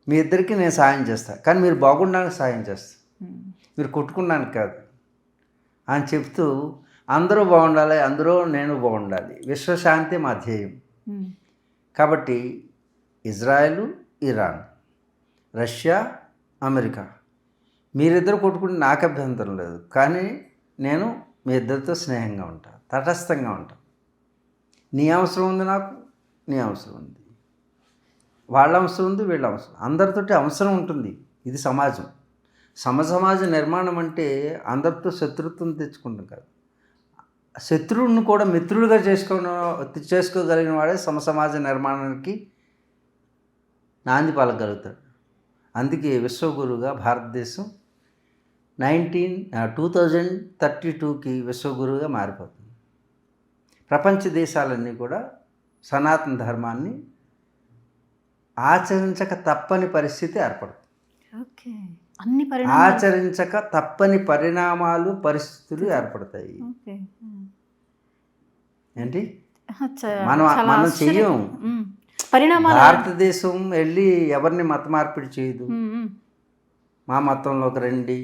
మీ ఇద్దరికి నేను సాయం చేస్తాను, కానీ మీరు బాగుండడానికి సాయం చేస్తాను, మీరు కొట్టుకున్నానికి కాదు అని చెప్తూ అందరూ బాగుండాలి, అందరూ నేను బాగుండాలి, విశ్వశాంతి మా ధ్యేయం. కాబట్టి ఇజ్రాయెల్, ఇరాన్, రష్యా, అమెరికా మీరిద్దరు కొట్టుకుంటే నాకు అభ్యంతరం లేదు, కానీ నేను మీ ఇద్దరితో స్నేహంగా ఉంటాను, తటస్థంగా ఉంటాను. నీ అవసరం ఉంది, నాకు నీ అవసరం ఉంది, వాళ్ళ అవసరం ఉంది, వీళ్ళ అవసరం, అందరితోటి అవసరం ఉంటుంది. ఇది సమాజం. సమాజ నిర్మాణం అంటే అందరితో శత్రుత్వం తెచ్చుకుంటాం కాదు. శత్రువుని కూడా మిత్రులుగా చేసుకోగలిగిన వాడే సమాజ నిర్మాణానికి నాంది పలకగలుగుతాడు. అందుకే విశ్వగురువుగా భారతదేశం 2032కి విశ్వగురువుగా మారిపోతుంది. ప్రపంచ దేశాలన్నీ కూడా సనాతన ధర్మాన్ని ఆచరించక తప్పని పరిస్థితి ఏర్పడుతుంది. ఆచరించక తప్పని పరిస్థితులు ఏర్పడతాయి. ఏంటి మనం చెయ్యం. భారతదేశం వెళ్ళి ఎవరిని మత మార్పిడి చేయదు. మా మతంలోకి రండి,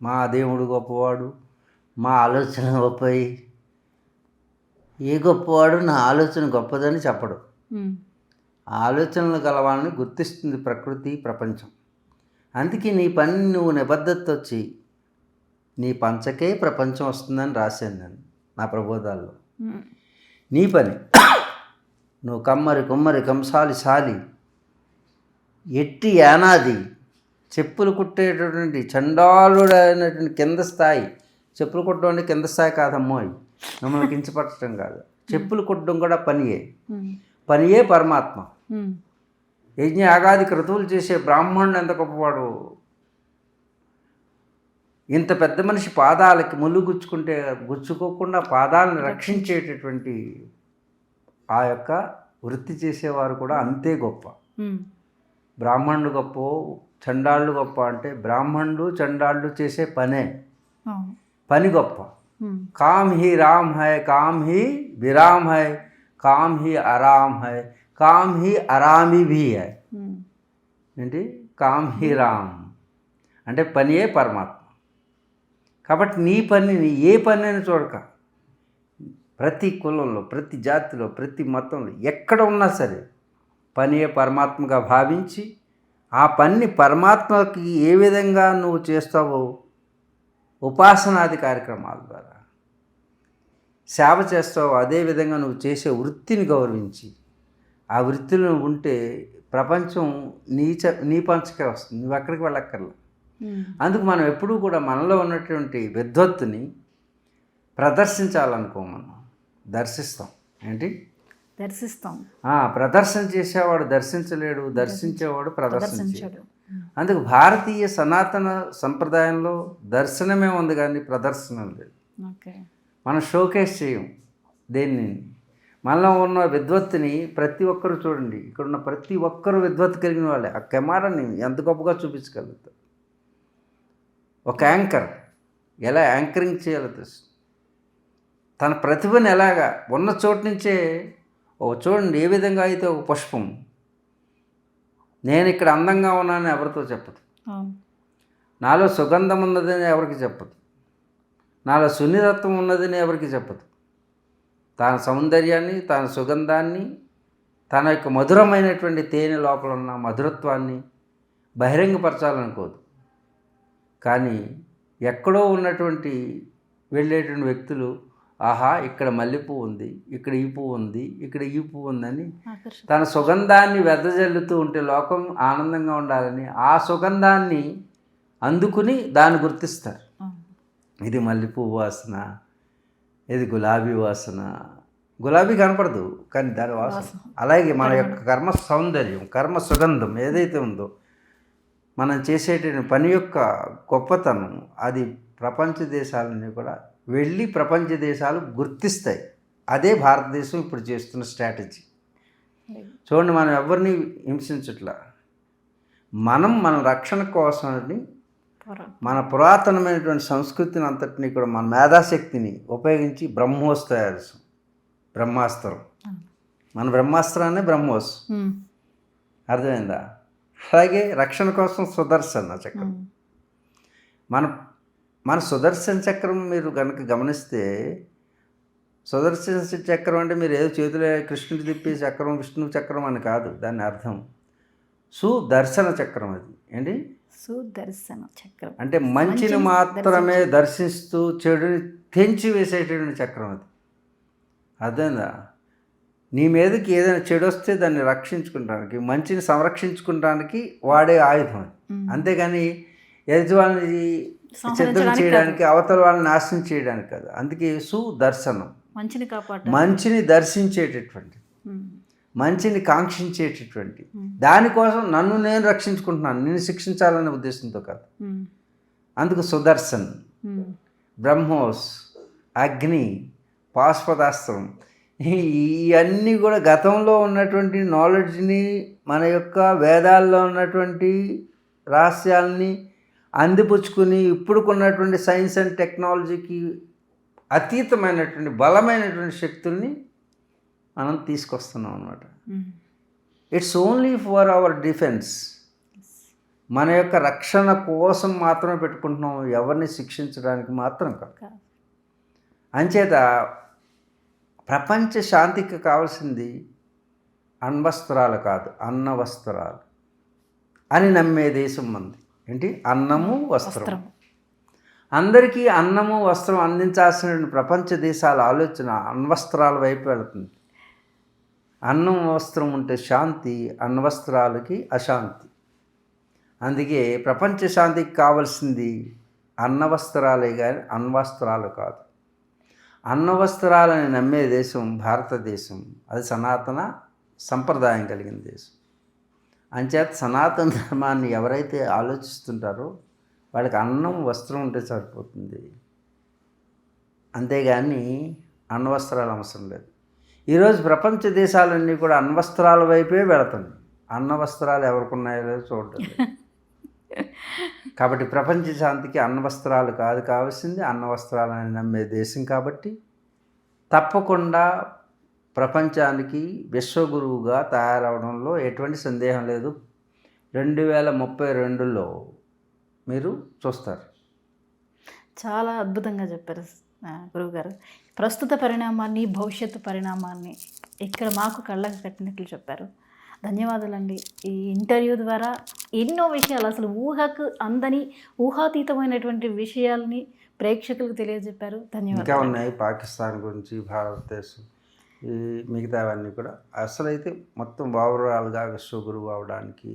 మా దేవుడు గొప్పవాడు, మా ఆలోచన గొప్పవి, ఏ గొప్పవాడు నా ఆలోచన గొప్పదని చెప్పడు. ఆలోచనలు గలవాళ్ళని గుర్తిస్తుంది ప్రకృతి, ప్రపంచం. అందుకే నీ పని నువ్వు నిబద్ధతతో చెయ్యి, నీ పంచకే ప్రపంచం వస్తుందని రాశాను నేను నా ప్రబోధాల్లో. నీ పని నువ్వు కమ్మరి కంసాలి ఎట్టి యానాది చెప్పులు కుట్టేటటువంటి చండాలుడైనటువంటి కింద స్థాయి. చెప్పులు కుట్టడం అంటే కింద స్థాయి కాదమ్మోయ్, మమ్మల్ని కించపరచడం కాదు. చెప్పులు కుట్టడం కూడా పనియే పరమాత్మ. యజ్ఞ యాగాది క్రతువులు చేసే బ్రాహ్మణుడు ఎంత గొప్పవాడు. ఇంత పెద్ద మనిషి పాదాలకి ముళ్ళు గుచ్చుకోకుండా పాదాలను రక్షించేటటువంటి ఆ యొక్క వృత్తి చేసేవారు కూడా అంతే గొప్ప. బ్రాహ్మణుడు గొప్ప, చండాళ్ళు గొప్ప అంటే బ్రాహ్మణుడు చండాళ్ళు చేసే పని గొప్ప. కామ్ హీ రామ్ హై, కామ్ హీ విరామ్ హై, కామ్ హీ ఆరామ్ హై, కామ్ హీ ఆరామి భీ హై. ఏంటి కామ్ హీ రామ్ అంటే పనియే పరమాత్మ. కాబట్టి నీ పనిని ఏ పని అని చూడక, ప్రతి కులంలో, ప్రతి జాతిలో, ప్రతి మతంలో ఎక్కడ ఉన్నా సరే పనియే పరమాత్మగా భావించి ఆ పని పరమాత్మకి ఏ విధంగా నువ్వు చేస్తావో ఉపాసనాది కార్యక్రమాల ద్వారా సేవ చేస్తావో అదేవిధంగా నువ్వు చేసే వృత్తిని గౌరవించి ఆ వృత్తిలో ఉంటే ప్రపంచం నీ పంచకే వస్తుంది. నువ్వు ఎక్కడికి వెళ్ళక్కర్లా. అందుకు మనం ఎప్పుడూ కూడా మనలో ఉన్నటువంటి విద్వత్తుని ప్రదర్శించాలనుకో, మనం దర్శిస్తాం. ఏంటి దర్శిస్తాం. ప్రదర్శన చేసేవాడు దర్శించలేడు, దర్శించేవాడు ప్రదర్శించాడు. అందుకు భారతీయ సనాతన సంప్రదాయంలో దర్శనమే ఉంది కానీ ప్రదర్శనం లేదు. మనం షోకేస్ చేయం దేన్ని. మనలో ఉన్న విద్వత్తుని ప్రతి ఒక్కరు చూడండి, ఇక్కడున్న ప్రతి ఒక్కరు విద్వత్తు కలిగిన వాళ్ళే. ఆ కెమెరాని ఎంత గొప్పగా చూపించగలుగుతారు. ఒక యాంకర్ ఎలా యాంకరింగ్ చేయాలో తెలుసు. తన ప్రతిభను ఎలాగా ఉన్న చోటు నుంచే చూడండి, ఏ విధంగా అయితే ఒక పుష్పం నేను ఇక్కడ అందంగా ఉన్నానని ఎవరితో చెప్పదు, నాలో సుగంధం ఉన్నదని ఎవరికి చెప్పదు, నాలో సున్నితత్వం ఉన్నదని ఎవరికి చెప్పదు. తన సౌందర్యాన్ని, తన సుగంధాన్ని, తన యొక్క మధురమైనటువంటి తేనె లోపల ఉన్న మధురత్వాన్ని బహిరంగపరచాలనుకోదు. కానీ ఎక్కడో ఉన్నటువంటి వెళ్ళేటువంటి వ్యక్తులు, ఆహా ఇక్కడ మల్లెపువ్వు ఉంది, ఇక్కడ ఈ పువ్వు ఉంది, ఇక్కడ ఈ పువ్వు ఉందని తన సుగంధాన్ని వెదజల్లుతూ ఉంటే లోకం ఆనందంగా ఉండాలని ఆ సుగంధాన్ని అందుకుని దాన్ని గుర్తిస్తారు. ఇది మల్లెపువ్వు వాసన, ఇది గులాబీ వాసన. గులాబీ కనపడదు కానీ దాని వాసన. అలాగే మన యొక్క కర్మ సౌందర్యం, కర్మ సుగంధం ఏదైతే ఉందో, మనం చేసేటువంటి పని యొక్క గొప్పతనం, అది ప్రపంచ దేశాలన్నీ కూడా వెళ్ళి ప్రపంచ దేశాలు గుర్తిస్తాయి. అదే భారతదేశం ఇప్పుడు చేస్తున్న స్ట్రాటజీ. చూడండి, మనం ఎవరిని హింసించట్లా. మన రక్షణ కోసమని మన పురాతనమైనటువంటి సంస్కృతిని అంతటినీ కూడా మన మేధాశక్తిని ఉపయోగించి బ్రహ్మోస్ తయారు చేస్తాం. బ్రహ్మాస్త్రం, మన బ్రహ్మాస్త్రాన్ని బ్రహ్మోస్. అర్థమైందా? అలాగే రక్షణ కోసం సుదర్శన చక్రం. మన సుదర్శన చక్రం మీరు కనుక గమనిస్తే, సుదర్శన చక్రం అంటే మీరు ఏదో చేతిలో కృష్ణుడి తిప్పి చక్రం, విష్ణు చక్రం అని కాదు దాని అర్థం. సుదర్శన చక్రం. అది ఏంటి? సుదర్శన చక్రం అంటే మంచిని మాత్రమే దర్శిస్తూ చెడుని తెంచి వేసేటటువంటి చక్రం అది. అర్థమైందా? నీ మీదకి ఏదైనా చెడు వస్తే దాన్ని రక్షించుకుంటానికి, మంచిని సంరక్షించుకుంటానికి వాడే ఆయుధం అది. అంతేగాని ఎదుటి వాళ్ళని సిద్ధం చేయడానికి, అవతల వాళ్ళని నాశనం చేయడానికి కాదు. అందుకే సుదర్శనం, మంచిని దర్శించేటటువంటి, మంచిని కాంక్షించేటటువంటి, దానికోసం నన్ను నేను రక్షించుకుంటున్నాను, నేను శిక్షించాలనే ఉద్దేశంతో కాదు. అందుకు సుదర్శన్, బ్రహ్మోస్, అగ్ని, పాశుపతాస్త్రం, ఇవన్నీ కూడా గతంలో ఉన్నటువంటి నాలెడ్జ్ని, మన యొక్క వేదాల్లో ఉన్నటువంటి రహస్యాల్ని అందిపుచ్చుకుని ఇప్పుడుకున్నటువంటి సైన్స్ అండ్ టెక్నాలజీకి అతీతమైనటువంటి బలమైనటువంటి శక్తుల్ని మనం తీసుకొస్తున్నాం అన్నమాట. It's only for our defence. మన యొక్క రక్షణ కోసం మాత్రమే పెట్టుకుంటున్నాం, ఎవరిని శిక్షించడానికి మాత్రం కాదు. అంచేత ప్రపంచ శాంతికి కావాల్సింది అణ్వస్త్రాలు కాదు, అన్నవస్త్రాలు అని నమ్మే దేశం మంది. ఏంటి? అన్నము వస్త్రం. అందరికీ అన్నము వస్త్రం అందించాల్సిన ప్రపంచ దేశాల ఆలోచన అణ్వస్త్రాల వైపు వెళుతుంది. అన్నం వస్త్రం ఉంటే శాంతి, అణ్వస్త్రాలకి అశాంతి. అందుకే ప్రపంచ శాంతికి కావాల్సింది అన్నవస్త్రాలే కానీ అణ్వస్త్రాలు కాదు. అన్నవస్త్రాలని నమ్మే దేశం భారతదేశం. అది సనాతన సంప్రదాయం కలిగిన దేశం. అంచేత సనాతన ధర్మాన్ని ఎవరైతే ఆలోచిస్తుంటారో వాళ్ళకి అన్నం వస్త్రం ఉంటే సరిపోతుంది, అంతేగాని అణ్వస్త్రాలు అవసరం లేదు. ఈరోజు ప్రపంచ దేశాలన్నీ కూడా అణ్వస్త్రాల వైపే వెళుతున్నాయి. అన్నవస్త్రాలు ఎవరికి ఉన్నాయో లేదో చూడటం. కాబట్టి ప్రపంచ శాంతికి అణ్వస్త్రాలు కాదు కావాల్సింది, అన్నవస్త్రాలని నమ్మే దేశం. కాబట్టి తప్పకుండా ప్రపంచానికి విశ్వగురువుగా తయారవడంలో ఎటువంటి సందేహం లేదు. 2032లో మీరు చూస్తారు. చాలా అద్భుతంగా చెప్పారు గురువుగారు. ప్రస్తుత పరిణామాన్ని, భవిష్యత్తు పరిణామాన్ని ఇక్కడ మాకు కళ్ళకు కట్టినట్లు చెప్పారు. ధన్యవాదాలండి. ఈ ఇంటర్వ్యూ ద్వారా ఎన్నో విషయాలు, అసలు ఊహకు అందని ఊహాతీతమైనటువంటి విషయాల్ని ప్రేక్షకులకు తెలియజెప్పారు. ధన్యవాదాలు. ఇంకా ఉన్నాయి పాకిస్తాన్ గురించి, భారతదేశం, ఈ మిగతావన్నీ కూడా. అసలైతే మొత్తం ఓవరాల్గా విశ్వగురువు అవడానికి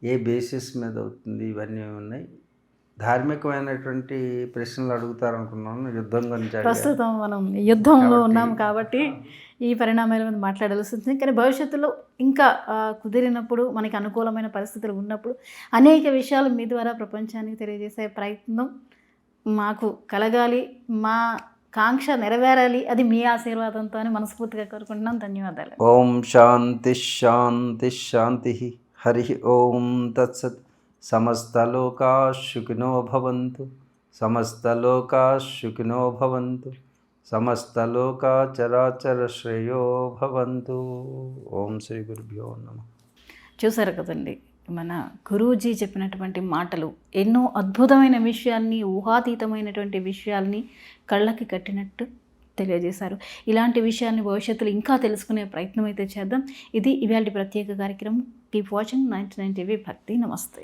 ఏ బేసిస్ మీద అవుతుంది ఇవన్నీ ఉన్నాయి. ధార్మికమైనటువంటి ప్రశ్నలు అడుగుతారనుకున్నాను. యుద్ధం గురించి అడిగారు. ప్రస్తుతం మనం యుద్ధంలో ఉన్నాం కాబట్టి ఈ పరిణామాల మీద మాట్లాడాల్సి ఉంటుంది. కానీ భవిష్యత్తులో ఇంకా కుదిరినప్పుడు, మనకి అనుకూలమైన పరిస్థితులు ఉన్నప్పుడు అనేక విషయాలు మీ ద్వారా ప్రపంచానికి తెలియజేసే ప్రయత్నం మాకు కలగాలి, మా కాంక్ష నెరవేరాలి, అది మీ ఆశీర్వాదంతో అని మనస్ఫూర్తిగా కోరుకుంటున్నాం. ధన్యవాదాలు. ఓం శాంతి శాంతి శాంతి. హరి ఓం తత్సత్. సమస్తలోకా సుఖినో భవంతు. సమస్తలోకా సుఖినో భవంతు. సమస్తలోకా చరాచర శ్రేయో భవంతు. ఓం శ్రీ గురుభ్యో నమః. చూసారు కదండి, మన గురూజీ చెప్పినటువంటి మాటలు ఎన్నో అద్భుతమైన విషయాల్ని, ఊహాతీతమైనటువంటి విషయాల్ని కళ్ళకి కట్టినట్టు తెలియజేశారు. ఇలాంటి విషయాన్ని భవిష్యత్తులో ఇంకా తెలుసుకునే ప్రయత్నం అయితే చేద్దాం. ఇది ఇవాళ ప్రత్యేక కార్యక్రమం. కీప్ వాచింగ్ 99 టీవీ భక్తి. నమస్తే.